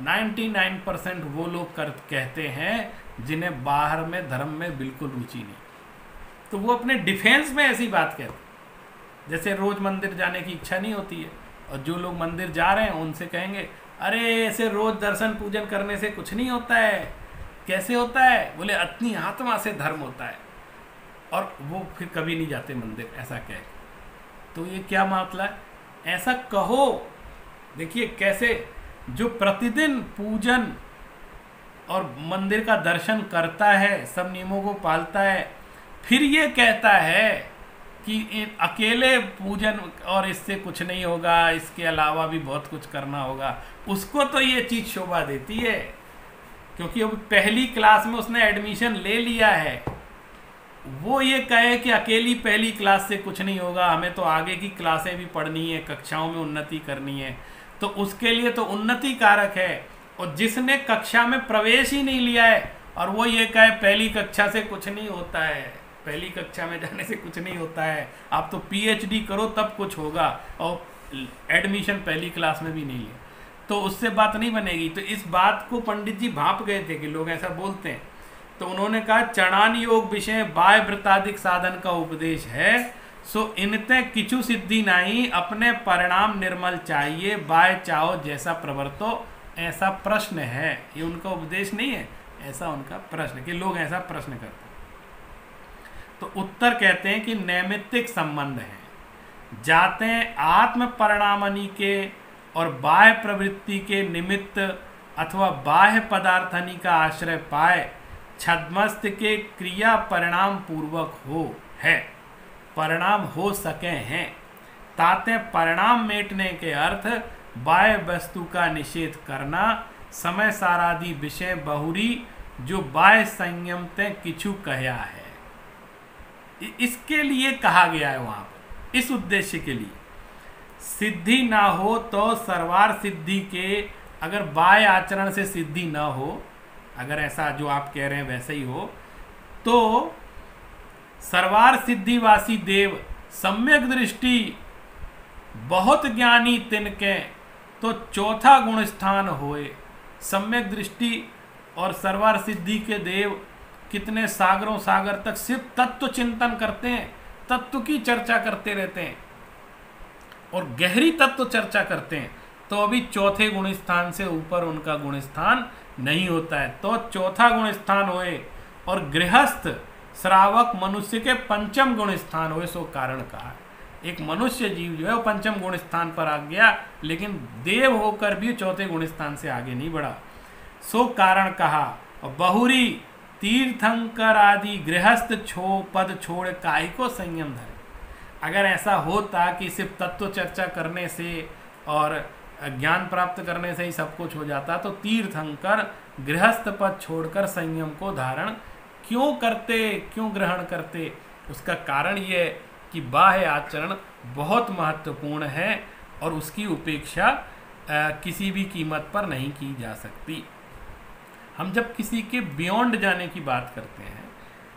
99% वो लोग कहते हैं जिन्हें बाहर में धर्म में बिल्कुल रुचि नहीं। तो वो अपने डिफेंस में ऐसी बात कहते हैं, जैसे रोज मंदिर जाने की इच्छा नहीं होती है, और जो लोग मंदिर जा रहे हैं उनसे कहेंगे अरे ऐसे रोज दर्शन पूजन करने से कुछ नहीं होता है। कैसे होता है? बोले अपनी आत्मा से धर्म होता है, और वो फिर कभी नहीं जाते मंदिर, ऐसा कहे। तो ये क्या मतलब है? ऐसा कहो। देखिए कैसे जो प्रतिदिन पूजन और मंदिर का दर्शन करता है, सब नियमों को पालता है, फिर ये कहता है कि अकेले पूजन और इससे कुछ नहीं होगा, इसके अलावा भी बहुत कुछ करना होगा, उसको तो ये चीज़ शोभा देती है, क्योंकि अब पहली क्लास में उसने एडमिशन ले लिया है। वो ये कहे कि अकेली पहली क्लास से कुछ नहीं होगा, हमें तो आगे की क्लासें भी पढ़नी है, कक्षाओं में उन्नति करनी है, तो उसके लिए तो उन्नति कारक है। और जिसने कक्षा में प्रवेश ही नहीं लिया है और वो ये कहे पहली कक्षा से कुछ नहीं होता है, पहली कक्षा में जाने से कुछ नहीं होता है, आप तो पीएचडी करो तब कुछ होगा, और एडमिशन पहली क्लास में भी नहीं है, तो उससे बात नहीं बनेगी। तो इस बात को पंडित जी भांप गए थे कि लोग ऐसा बोलते हैं। तो उन्होंने कहा चरणान योग विषय बाह्य व्रतादिक साधन का उपदेश है, सो इनते किछु सिद्धि नहीं, अपने परिणाम निर्मल चाहिए, बाह्य चाहो जैसा प्रवर्तो। ऐसा प्रश्न है, ये उनका उपदेश नहीं है, ऐसा उनका प्रश्न, कि लोग ऐसा प्रश्न करते हैं। तो उत्तर कहते हैं कि नैमित्तिक संबंध है, जाते आत्म परिणामनी के और बाह्य प्रवृत्ति के निमित्त अथवा बाह्य पदार्थनी का आश्रय पाए छद्मस्त के क्रिया परिणाम पूर्वक परिणाम हो सके हैं, ताते परिणाम मेटने के अर्थ बाह्य वस्तु का निषेध करना, समय सारादि विषय बहुरी जो बाह्य संयम ते किछु कहया है। इसके लिए कहा गया है वहां पर, इस उद्देश्य के लिए। सिद्धि ना हो तो सर्वार सिद्धि के, अगर बाह्य आचरण से सिद्धि ना हो, अगर ऐसा जो आप कह रहे हैं वैसे ही हो, तो सर्वार सिद्धिवासी देव सम्यक दृष्टि बहुत ज्ञानी तिनके तो चौथा गुण स्थान होए। सम्यक दृष्टि और सर्वार सिद्धि के देव कितने सागरों सागर तक सिर्फ तत्व चिंतन करते हैं, तत्व की चर्चा करते रहते हैं और गहरी तत्व चर्चा करते हैं, तो अभी चौथे गुण स्थान से ऊपर उनका गुण स्थान नहीं होता है। तो चौथा गुण स्थान होए और गृहस्थ श्रावक मनुष्य के पंचम गुण स्थान होए, सो कारण कहा। एक मनुष्य जीव जो है वो पंचम गुण स्थान पर आ गया, लेकिन देव होकर भी चौथे गुण स्थान से आगे नहीं बढ़ा, सो कारण कहा। और बहुरी तीर्थंकर आदि गृहस्थ पद छोड़ काहे को संयम धरे। अगर ऐसा होता कि सिर्फ तत्व चर्चा करने से और ज्ञान प्राप्त करने से ही सब कुछ हो जाता, तो तीर्थंकर गृहस्थ पद छोड़कर संयम को धारण क्यों करते, क्यों ग्रहण करते? उसका कारण ये कि बाह्य आचरण बहुत महत्वपूर्ण है और उसकी उपेक्षा किसी भी कीमत पर नहीं की जा सकती। हम जब किसी के बियॉन्ड जाने की बात करते हैं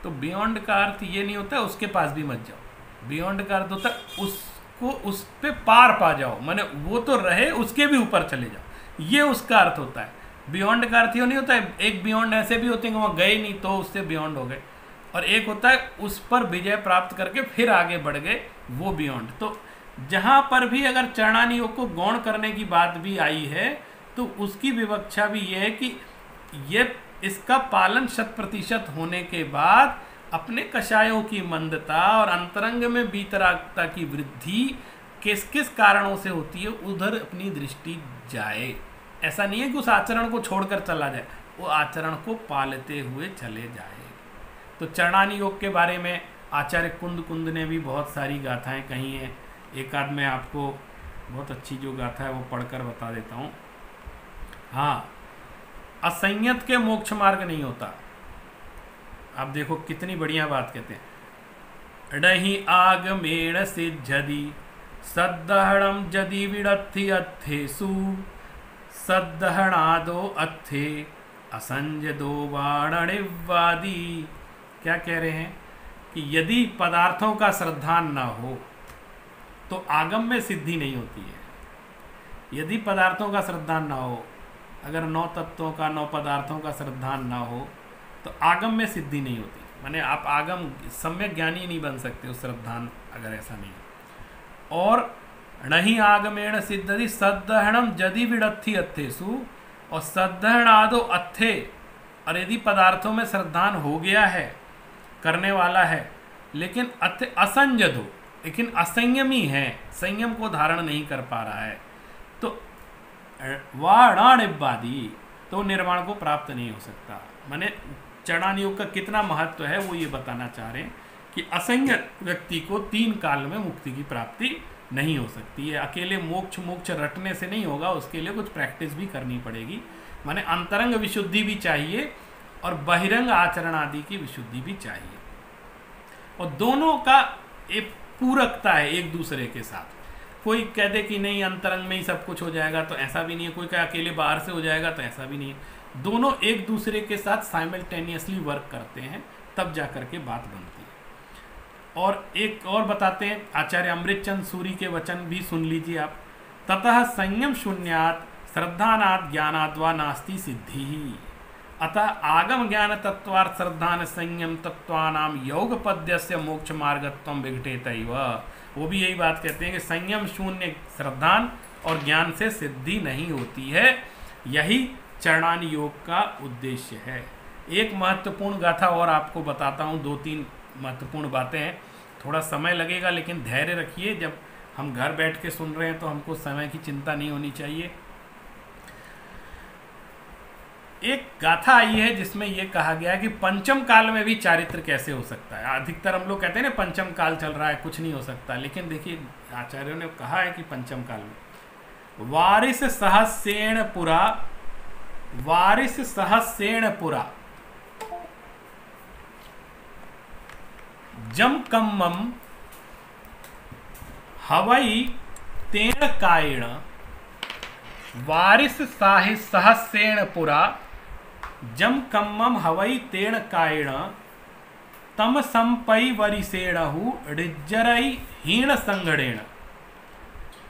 तो बियॉन्ड का अर्थ ये नहीं होता उसके पास भी मत जाओ। बियॉन्ड का अर्थ होता है उसको उस पे पार पा जाओ, माने वो तो रहे उसके भी ऊपर चले जाओ, ये उसका अर्थ होता है। बियॉन्ड का अर्थ ये नहीं होता है, एक बियॉन्ड ऐसे भी होते हैं वहाँ गए नहीं तो उससे बियॉन्ड हो गए, और एक होता है उस पर विजय प्राप्त करके फिर आगे बढ़ गए, वो बियॉन्ड। तो जहाँ पर भी अगर चरणानी योग को गौण करने की बात भी आई है तो उसकी विवक्षा भी ये है कि ये इसका पालन 100% होने के बाद अपने कषायों की मंदता और अंतरंग में बीतरागता की वृद्धि किस किस कारणों से होती है उधर अपनी दृष्टि जाए। ऐसा नहीं है कि उस आचरण को छोड़कर चला जाए, वो आचरण को पालते हुए चले जाए। तो चरणानी योग के बारे में आचार्य कुंद ने भी बहुत सारी गाथाएं कही हैं। एक आध मैं आपको बहुत अच्छी जो गाथा है वो पढ़कर बता देता हूँ। हाँ, असंयत के मोक्ष मार्ग नहीं होता। आप देखो कितनी बढ़िया बात कहते हैं। डही आगमेण सिद्धि सद्दहणम जदि विड़थि अथेसु सद्दहणादो अथे असंजदो वाणिवादी। क्या कह रहे हैं कि यदि पदार्थों का श्रद्धान न हो तो आगम में सिद्धि नहीं होती है। यदि पदार्थों का श्रद्धान ना हो, अगर 9 तत्वों का 9 पदार्थों का श्रद्धान ना हो तो आगम में सिद्धि नहीं होती। माने आप आगम सम्यक ज्ञानी नहीं बन सकते उस श्रद्धान अगर ऐसा नहीं है। और नहीं आगमेण सिद्धि सद्दहणम जदि विड़थि अथेसु, और सद्दहणादो अथे, और यदि पदार्थों में श्रद्धान हो गया है, करने वाला है, लेकिन अथे असंजद हो, लेकिन असंयमी है, संयम को धारण नहीं कर पा रहा है, तो वाणानिवादी, तो निर्वाण को प्राप्त नहीं हो सकता। माने चरणानी योग का कितना महत्व है वो ये बताना चाह रहे हैं कि असंग व्यक्ति को 3 काल में मुक्ति की प्राप्ति नहीं हो सकती है। अकेले मोक्ष रटने से नहीं होगा, उसके लिए कुछ प्रैक्टिस भी करनी पड़ेगी। माने अंतरंग विशुद्धि भी चाहिए और बहिरंग आचरण आदि की विशुद्धि भी चाहिए, और दोनों का एक पूरकता है एक दूसरे के साथ। कोई कह दे कि नहीं अंतरंग में ही सब कुछ हो जाएगा तो ऐसा भी नहीं है, कोई कहे अकेले बाहर से हो जाएगा तो ऐसा भी नहीं है। दोनों एक दूसरे के साथ साइमल्टेनियसली वर्क करते हैं, तब जा कर के बात बनती है। और एक और बताते हैं, आचार्य अमृतचंद सूरी के वचन भी सुन लीजिए आप। ततः संयम शून्यात् श्रद्धानात् ज्ञानाद्वा नास्ति सिद्धि ही, अतः आगम ज्ञान तत्वार्थ श्रद्धान संयम तत्वानाम योग पद्यस्य मोक्ष मार्गत्वम विघटेतैव। वो भी यही बात कहते हैं कि संयम शून्य श्रद्धान और ज्ञान से सिद्धि नहीं होती है। यही चरणानी योग का उद्देश्य है। एक महत्वपूर्ण गाथा और आपको बताता हूँ, 2-3 महत्वपूर्ण बातें हैं। थोड़ा समय लगेगा लेकिन धैर्य रखिए। जब हम घर बैठ के सुन रहे हैं तो हमको समय की चिंता नहीं होनी चाहिए। एक गाथा आई है जिसमें यह कहा गया है कि पंचम काल में भी चारित्र कैसे हो सकता है। अधिकतर हम लोग कहते हैं ना पंचम काल चल रहा है कुछ नहीं हो सकता, लेकिन देखिए आचार्यों ने कहा है कि पंचम काल में वारिस सहस्रेण पुरा जम कम्मम हवई तेण कायेण वारिस सहस्रेण पुरा जम कम्मम हवई तेण कायेण तम संपई वरिसेणहु ऋज्जरई हीण संगणेण।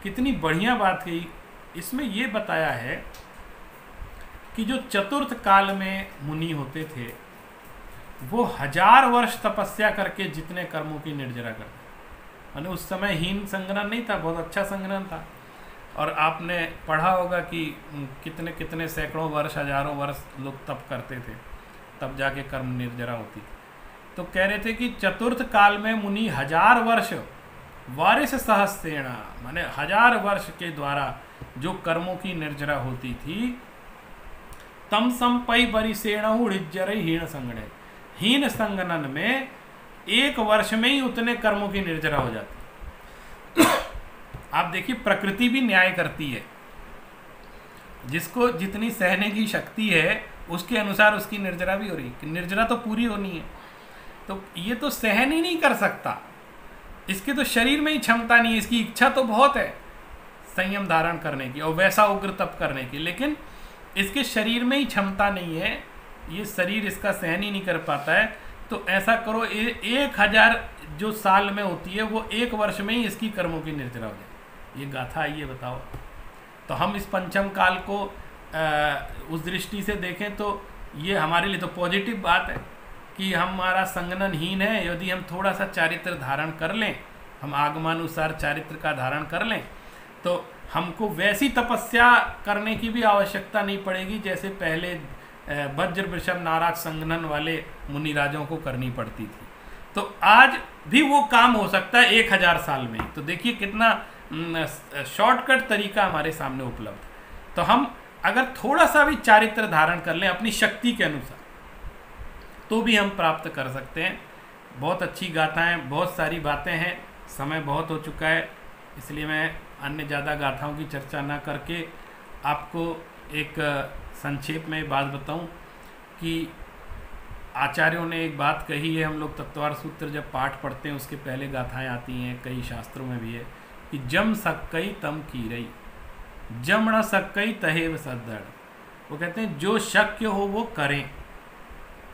कितनी बढ़िया बात कही। इसमें यह बताया है कि जो चतुर्थ काल में मुनि होते थे वो 1000 वर्ष तपस्या करके जितने कर्मों की निर्जरा करते, माने उस समय हीन संग्रहण नहीं था, बहुत अच्छा संग्रहण था। और आपने पढ़ा होगा कि कितने कितने सैकड़ों वर्ष हजारों वर्ष लोग तप करते थे, तब जाके कर्म निर्जरा होती। तो कह रहे थे कि चतुर्थ काल में मुनि 1000 वर्ष वारिस सहस्रेण माने 1000 वर्ष के द्वारा जो कर्मों की निर्जरा होती थी, तम संपई परिसेण ऋज्जरई हीण संगणे, हीन संगनन में 1 वर्ष में ही उतने कर्मों की निर्जरा हो जाती। आप देखिए प्रकृति भी न्याय करती है, जिसको जितनी सहने की शक्ति है उसके अनुसार उसकी निर्जरा भी हो रही है। निर्जरा तो पूरी होनी है, तो ये तो सहन ही नहीं कर सकता, इसके तो शरीर में ही क्षमता नहीं है। इसकी इच्छा तो बहुत है संयम धारण करने की और वैसा उग्र तप करने की, लेकिन इसके शरीर में ही क्षमता नहीं है, ये शरीर इसका सहन ही नहीं कर पाता है। तो ऐसा करो 1000 जो साल में होती है वो 1 वर्ष में ही इसकी कर्मों की निर्जरा हो जाए। ये गाथा आइए बताओ। तो हम इस पंचम काल को उस दृष्टि से देखें तो ये हमारे लिए तो पॉजिटिव बात है कि हमारा संगननहीन है। यदि हम थोड़ा सा चारित्र धारण कर लें, हम आगमानुसार चारित्र का धारण कर लें, तो हमको वैसी तपस्या करने की भी आवश्यकता नहीं पड़ेगी जैसे पहले वज्र वृषभ नाराज संगनन वाले मुनिराजों को करनी पड़ती थी। तो आज भी वो काम हो सकता है 1000 साल में। तो देखिए कितना शॉर्टकट तरीका हमारे सामने उपलब्ध। तो हम अगर थोड़ा सा भी चारित्र धारण कर लें अपनी शक्ति के अनुसार तो भी हम प्राप्त कर सकते हैं। बहुत अच्छी गाथाएं, बहुत सारी बातें हैं, समय बहुत हो चुका है, इसलिए मैं अन्य ज़्यादा गाथाओं की चर्चा ना करके आपको एक संक्षेप में बात बताऊं कि आचार्यों ने एक बात कही है। हम लोग तत्वार सूत्र जब पाठ पढ़ते हैं उसके पहले गाथाएं आती हैं, कई शास्त्रों में भी है कि जम सक्कई तम कीरई जम न सक्कई तहेव सद्दड़। वो कहते हैं जो शक्य हो वो करें,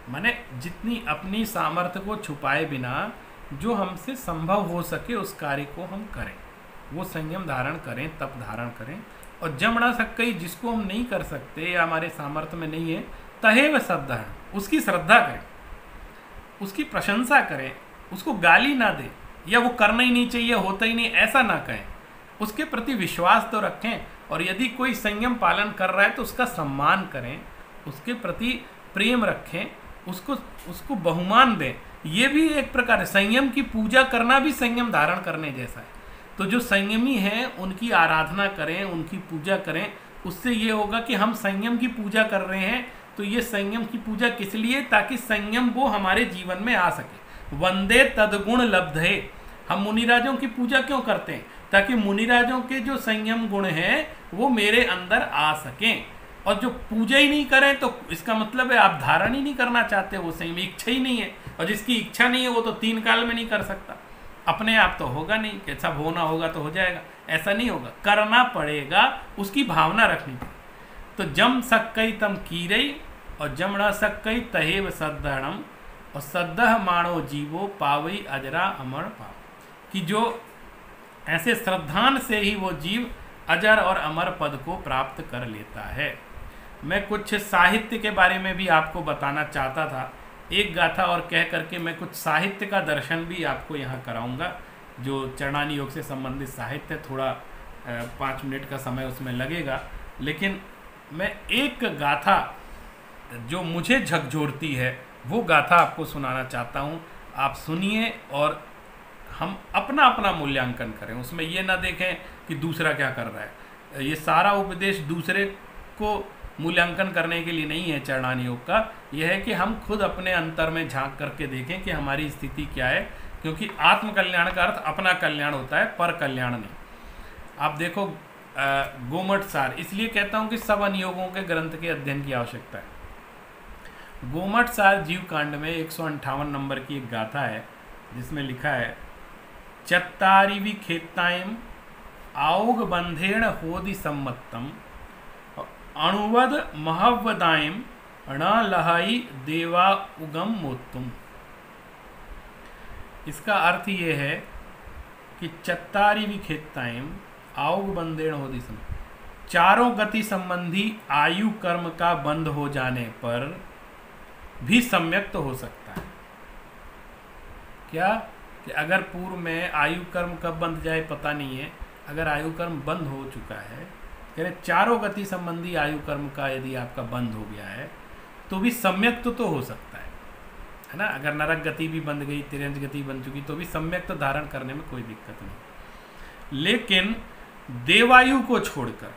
माने जितनी अपनी सामर्थ्य को छुपाए बिना जो हमसे संभव हो सके उस कार्य को हम करें, वो संयम धारण करें, तप धारण करें। और जम न सक्कई जिसको हम नहीं कर सकते या हमारे सामर्थ्य में नहीं है, तहेव सद्दड़ उसकी श्रद्धा करें, उसकी प्रशंसा करें, उसको गाली ना दें या वो करना ही नहीं चाहिए, होता ही नहीं, ऐसा ना कहें। उसके प्रति विश्वास तो रखें, और यदि कोई संयम पालन कर रहा है तो उसका सम्मान करें, उसके प्रति प्रेम रखें, उसको बहुमान दें। ये भी एक प्रकार है, संयम की पूजा करना भी संयम धारण करने जैसा है। तो जो संयमी हैं उनकी आराधना करें, उनकी पूजा करें, उससे ये होगा कि हम संयम की पूजा कर रहे हैं। तो ये संयम की पूजा किस लिए? ताकि संयम वो हमारे जीवन में आ सके। वंदे तदगुण लब्धे, हम मुनिराजों की पूजा क्यों करते हैं? ताकि मुनिराजों के जो संयम गुण हैं वो मेरे अंदर आ सकें। और जो पूजा ही नहीं करें तो इसका मतलब है आप धारण ही नहीं करना चाहते, वो संयम, इच्छा ही नहीं है। और जिसकी इच्छा नहीं है वो तो 3 काल में नहीं कर सकता, अपने आप तो होगा नहीं कि सब होना होगा तो हो जाएगा, ऐसा नहीं होगा, करना पड़ेगा, उसकी भावना रखनी पड़ेगी। तो जम सक्कई तम कीरई और जम न सक्कई तहेव सद्दहणम और सद्दह माणो जीवो पावई अजरा अमर पाव, कि जो ऐसे श्रद्धान से ही वो जीव अजर और अमर पद को प्राप्त कर लेता है। मैं कुछ साहित्य के बारे में भी आपको बताना चाहता था, एक गाथा और कह करके मैं कुछ साहित्य का दर्शन भी आपको यहाँ कराऊंगा। जो चरणानी योग से संबंधित साहित्य, थोड़ा 5 मिनट का समय उसमें लगेगा, लेकिन मैं एक गाथा जो मुझे झकझोरती है वो गाथा आपको सुनाना चाहता हूँ। आप सुनिए और हम अपना अपना मूल्यांकन करें, उसमें ये ना देखें कि दूसरा क्या कर रहा है। ये सारा उपदेश दूसरे को मूल्यांकन करने के लिए नहीं है चरणानी योग का। यह है कि हम खुद अपने अंतर में झांक करके देखें कि हमारी स्थिति क्या है, क्योंकि आत्मकल्याण का अर्थ अपना कल्याण होता है, पर कल्याण नहीं। आप देखो गोमठ सार, इसलिए कहता हूँ कि सब अनुयोगों के ग्रंथ के अध्ययन की आवश्यकता है। गोमठ सार जीव कांड में 158 नंबर की एक गाथा है जिसमें लिखा है, चत्तारिवि खेत्तायम आउग बंधेण होदि सम्मत्तम अणुवद महवदायम न लहाई देवा उगम मोत्तुम। इसका अर्थ ये है कि चत्तारिवि खेत्तायम आउग बंधेण होदि सम, चारों गति संबंधी आयु कर्म का बंध हो जाने पर भी सम्यक्त हो सकता है। क्या कि अगर पूर्व में आयु कर्म कब बंध जाए पता नहीं है, अगर आयु कर्म बंद हो चुका है, कह रहे चारों गति संबंधी आयु कर्म का यदि आपका बंद हो गया है तो भी सम्यक्त तो हो सकता है ना। अगर नरक गति भी बंद गई, तिरंज गति बन चुकी, तो भी सम्यक्त धारण करने में कोई दिक्कत नहीं। लेकिन देवायु को छोड़कर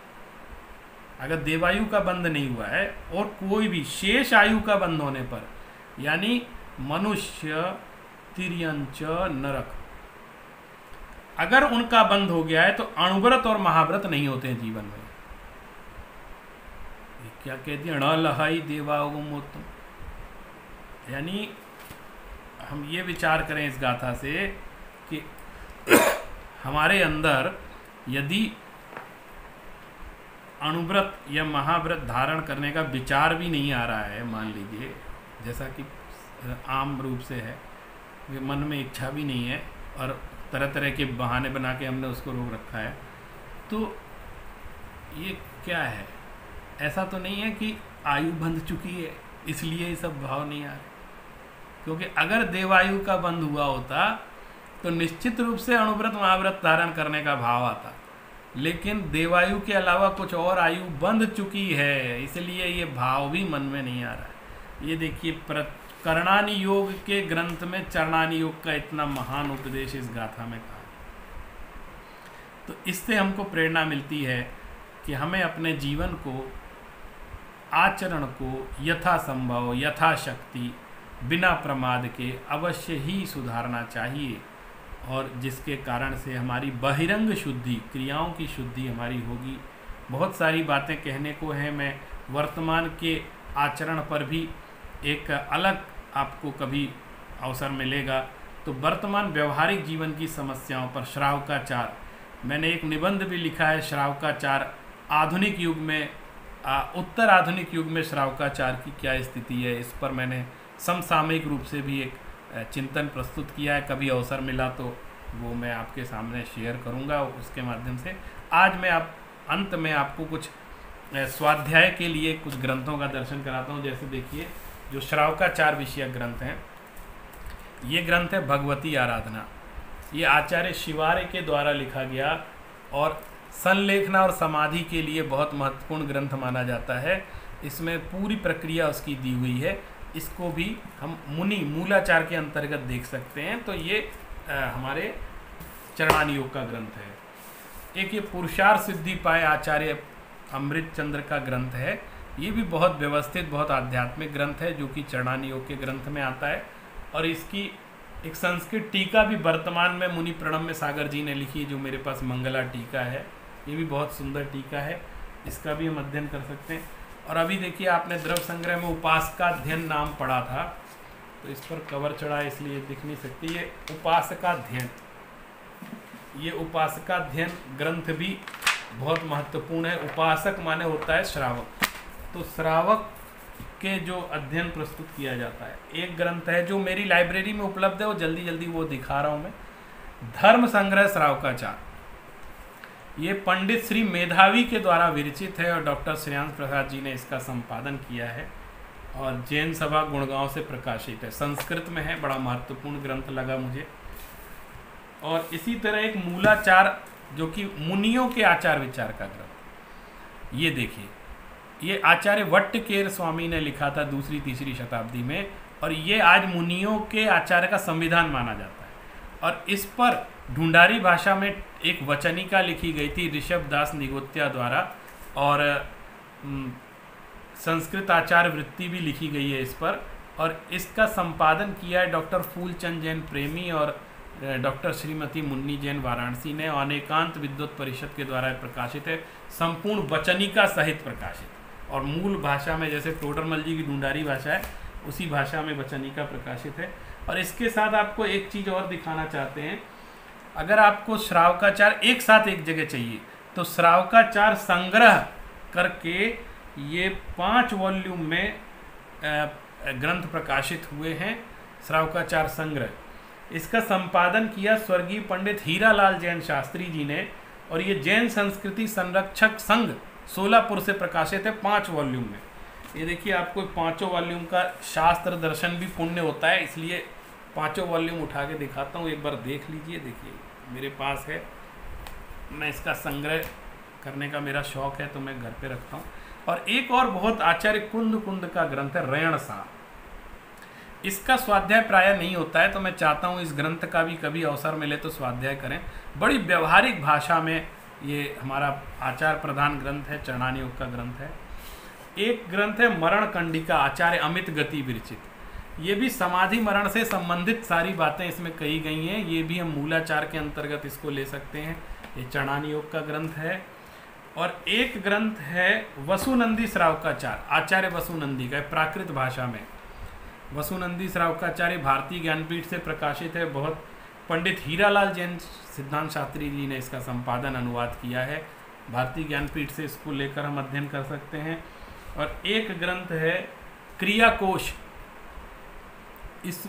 अगर देवायु का बंध नहीं हुआ है और कोई भी शेष आयु का बंध होने पर, यानी मनुष्य, तिर्यंच, नरक, अगर उनका बंध हो गया है तो अणुव्रत और महाव्रत नहीं होते हैं जीवन में। क्या कहती है, न लहाई देवागमोत्तम, यानी हम ये विचार करें इस गाथा से कि हमारे अंदर यदि अणुव्रत या महाव्रत धारण करने का विचार भी नहीं आ रहा है, मान लीजिए जैसा कि आम रूप से है, मन में इच्छा भी नहीं है और तरह तरह के बहाने बना के हमने उसको रोक रखा है, तो ये क्या है? ऐसा तो नहीं है कि आयु बंध चुकी है इसलिए ये सब भाव नहीं आ रहे, क्योंकि अगर देवायु का बंध हुआ होता तो निश्चित रूप से अणुव्रत महाव्रत धारण करने का भाव आता, लेकिन देवायु के अलावा कुछ और आयु बंध चुकी है, इसलिए ये भाव भी मन में नहीं आ रहा है। ये देखिए करणानी योग के ग्रंथ में चरणानी योग का इतना महान उपदेश इस गाथा में कहा, तो इससे हमको प्रेरणा मिलती है कि हमें अपने जीवन को, आचरण को यथासंभव, यथाशक्ति, बिना प्रमाद के अवश्य ही सुधारना चाहिए, और जिसके कारण से हमारी बहिरंग शुद्धि, क्रियाओं की शुद्धि हमारी होगी। बहुत सारी बातें कहने को हैं, मैं वर्तमान के आचरण पर भी एक अलग आपको कभी अवसर मिलेगा। तो वर्तमान व्यवहारिक जीवन की समस्याओं पर श्रावकाचार, मैंने एक निबंध भी लिखा है, श्रावकाचार आधुनिक युग में, उत्तर आधुनिक युग में श्रावकाचार की क्या स्थिति है, इस पर मैंने समसामयिक रूप से भी एक चिंतन प्रस्तुत किया है। कभी अवसर मिला तो वो मैं आपके सामने शेयर करूंगा उसके माध्यम से। आज मैं अंत में आपको कुछ स्वाध्याय के लिए कुछ ग्रंथों का दर्शन कराता हूं। जैसे देखिए, जो श्रावकाचार विषयक ग्रंथ हैं, ये ग्रंथ है भगवती आराधना। ये आचार्य शिवार्य के द्वारा लिखा गया और संलेखना और समाधि के लिए बहुत महत्वपूर्ण ग्रंथ माना जाता है। इसमें पूरी प्रक्रिया उसकी दी हुई है। इसको भी हम मुनि मूलाचार के अंतर्गत देख सकते हैं। तो ये हमारे चरणानी योग का ग्रंथ है। एक ये पुरुषार्थ सिद्धि पाए आचार्य अमृत चंद्र का ग्रंथ है। ये भी बहुत व्यवस्थित, बहुत आध्यात्मिक ग्रंथ है, जो कि चरणानी योग के ग्रंथ में आता है। और इसकी एक संस्कृत टीका भी वर्तमान में मुनि प्रणम्य सागर जी ने लिखी है, जो मेरे पास मंगला टीका है। ये भी बहुत सुंदर टीका है, इसका भी हम अध्ययन कर सकते हैं। और अभी देखिए, आपने द्रव्य संग्रह में उपासकाध्ययन नाम पढ़ा था, तो इस पर कवर चढ़ा है इसलिए दिख नहीं सकती। ये उपासकाध्ययन, ये उपासकाध्ययन ग्रंथ भी बहुत महत्वपूर्ण है। उपासक माने होता है श्रावक, तो श्रावक के जो अध्ययन प्रस्तुत किया जाता है। एक ग्रंथ है जो मेरी लाइब्रेरी में उपलब्ध है, वो जल्दी जल्दी वो दिखा रहा हूँ मैं, धर्म संग्रह श्रावकाचार। ये पंडित श्री मेधावी के द्वारा विरचित है और डॉक्टर श्रेयांश प्रसाद जी ने इसका संपादन किया है और जैन सभा गुड़गांव से प्रकाशित है। संस्कृत में है, बड़ा महत्वपूर्ण ग्रंथ लगा मुझे। और इसी तरह एक मूलाचार, जो कि मुनियों के आचार विचार का ग्रंथ, ये देखिए, ये आचार्य वट्टकेर स्वामी ने लिखा था 2री-3री शताब्दी में, और ये आज मुनियों के आचार का संविधान माना जाता है। और इस पर ढूंढारी भाषा में एक वचनिका लिखी गई थी ऋषभ दास निगोत्या द्वारा, और संस्कृत आचार्य वृत्ति भी लिखी गई है इस पर, और इसका संपादन किया है डॉक्टर फूलचंद जैन प्रेमी और डॉक्टर श्रीमती मुन्नी जैन वाराणसी ने। अनेकांत विद्वत परिषद के द्वारा प्रकाशित है, संपूर्ण वचनिका सहित प्रकाशित, और मूल भाषा में जैसे टोडरमल जी की ढूंढारी भाषा है उसी भाषा में वचनिका प्रकाशित है। और इसके साथ आपको एक चीज़ और दिखाना चाहते हैं, अगर आपको श्रावकाचार एक साथ एक जगह चाहिए तो श्रावकाचार संग्रह करके ये 5 वॉल्यूम में ग्रंथ प्रकाशित हुए हैं। श्रावकाचार संग्रह, इसका संपादन किया स्वर्गीय पंडित हीरालाल जैन शास्त्री जी ने, और ये जैन संस्कृति संरक्षक संघ सोलापुर से प्रकाशित है 5 वॉल्यूम में। ये देखिए, आपको 5 वॉल्यूम का शास्त्र दर्शन भी पुण्य होता है, इसलिए 5 वॉल्यूम उठा के दिखाता हूँ, एक बार देख लीजिए। देखिए मेरे पास है, मैं इसका संग्रह करने का मेरा शौक है तो मैं घर पे रखता हूँ। और एक और बहुत आचार्य कुंद का ग्रंथ है रेण सार, इसका स्वाध्याय प्राय नहीं होता है, तो मैं चाहता हूँ इस ग्रंथ का भी कभी अवसर मिले तो स्वाध्याय करें। बड़ी व्यवहारिक भाषा में ये हमारा आचार प्रधान ग्रंथ है, चरणानी योग का ग्रंथ है। एक ग्रंथ है मरण कंडिका, आचार्य अमित गति विरचित, ये भी समाधि मरण से संबंधित सारी बातें इसमें कही गई हैं, ये भी हम मूलाचार के अंतर्गत इसको ले सकते हैं। ये चरणानी योग का ग्रंथ है। और एक ग्रंथ है वसुनंदी श्रावकाचार, आचार्य वसुनंदी का, प्राकृत भाषा में। वसुनंदी श्रावकाचार्य भारतीय ज्ञानपीठ से प्रकाशित है, बहुत पंडित हीरालाल जैन सिद्धांत शास्त्री जी ने इसका संपादन अनुवाद किया है। भारतीय ज्ञानपीठ से इसको लेकर हम अध्ययन कर सकते हैं। और एक ग्रंथ है क्रियाकोश,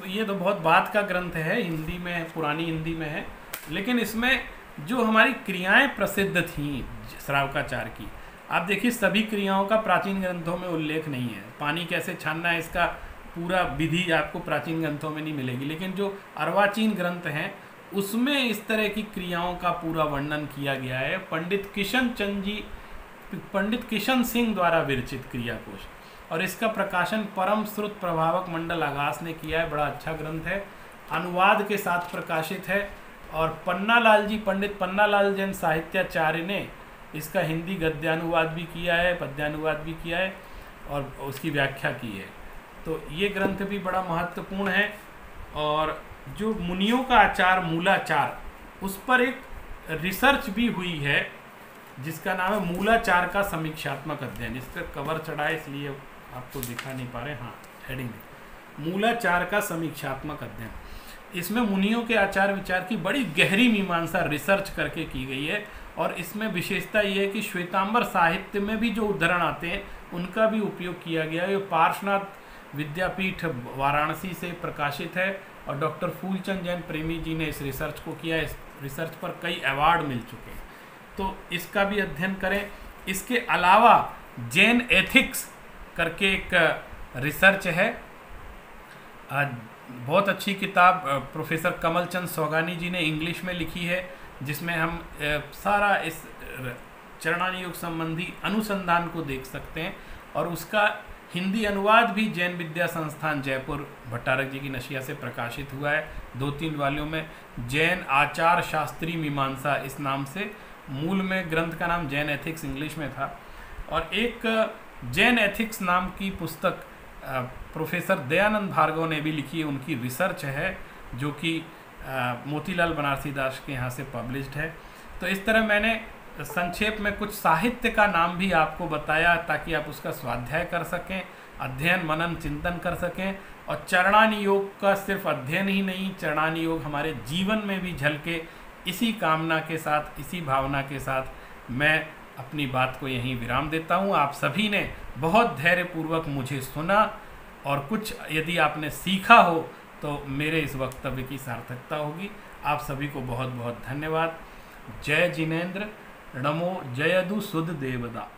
ये तो बहुत बाद का ग्रंथ है, हिंदी में है, पुरानी हिंदी में है, लेकिन इसमें जो हमारी क्रियाएं प्रसिद्ध थीं श्रावकाचार की, आप देखिए सभी क्रियाओं का प्राचीन ग्रंथों में उल्लेख नहीं है। पानी कैसे छानना है इसका पूरा विधि आपको प्राचीन ग्रंथों में नहीं मिलेगी, लेकिन जो अर्वाचीन ग्रंथ हैं उसमें इस तरह की क्रियाओं का पूरा वर्णन किया गया है। पंडित किशन सिंह द्वारा विरचित क्रियाकोश, और इसका प्रकाशन परम श्रुत प्रभावक मंडल आगास ने किया है। बड़ा अच्छा ग्रंथ है, अनुवाद के साथ प्रकाशित है। और पन्नालाल जी, पंडित पन्नालाल जैन साहित्याचार्य ने इसका हिंदी गद्यानुवाद भी किया है, पद्यानुवाद भी किया है और उसकी व्याख्या की है। तो ये ग्रंथ भी बड़ा महत्वपूर्ण है। और जो मुनियों का आचार मूलाचार, उस पर एक रिसर्च भी हुई है जिसका नाम है मूलाचार का समीक्षात्मक अध्ययन। इस पर कवर चढ़ा है इसलिए आपको दिखा नहीं पा रहे, हाँ हेडिंग, मूलाचार का समीक्षात्मक अध्ययन। इसमें मुनियों के आचार विचार की बड़ी गहरी मीमांसा रिसर्च करके की गई है। और इसमें विशेषता ये है कि श्वेतांबर साहित्य में भी जो उद्धरण आते हैं उनका भी उपयोग किया गया है। ये पार्श्वनाथ विद्यापीठ वाराणसी से प्रकाशित है और डॉक्टर फूलचंद जैन प्रेमी जी ने इस रिसर्च को किया। इस रिसर्च पर कई अवार्ड मिल चुके हैं, तो इसका भी अध्ययन करें। इसके अलावा जैन एथिक्स करके एक रिसर्च है, बहुत अच्छी किताब प्रोफेसर कमल चंद सौगानी जी ने इंग्लिश में लिखी है, जिसमें हम सारा इस चरणानी योग संबंधी अनुसंधान को देख सकते हैं। और उसका हिंदी अनुवाद भी जैन विद्या संस्थान जयपुर भट्टारक जी की नशिया से प्रकाशित हुआ है 2-3 वाल्यों में। जैन आचार शास्त्री मीमांसा इस नाम से, मूल में ग्रंथ का नाम जैन एथिक्स इंग्लिश में था। और एक जैन एथिक्स नाम की पुस्तक प्रोफेसर दयानंद भार्गव ने भी लिखी है, उनकी रिसर्च है जो कि मोतीलाल बनारसी दास के यहाँ से पब्लिश्ड है। तो इस तरह मैंने संक्षेप में कुछ साहित्य का नाम भी आपको बताया ताकि आप उसका स्वाध्याय कर सकें, अध्ययन मनन चिंतन कर सकें। और चरणानी योग का सिर्फ अध्ययन ही नहीं, चरणानी योग हमारे जीवन में भी झलके। इसी कामना के साथ, इसी भावना के साथ मैं अपनी बात को यहीं विराम देता हूँ। आप सभी ने बहुत धैर्यपूर्वक मुझे सुना और कुछ यदि आपने सीखा हो तो मेरे इस वक्तव्य की सार्थकता होगी। आप सभी को बहुत बहुत धन्यवाद। जय जिनेन्द्र, नमो जयदु सुध देवदा।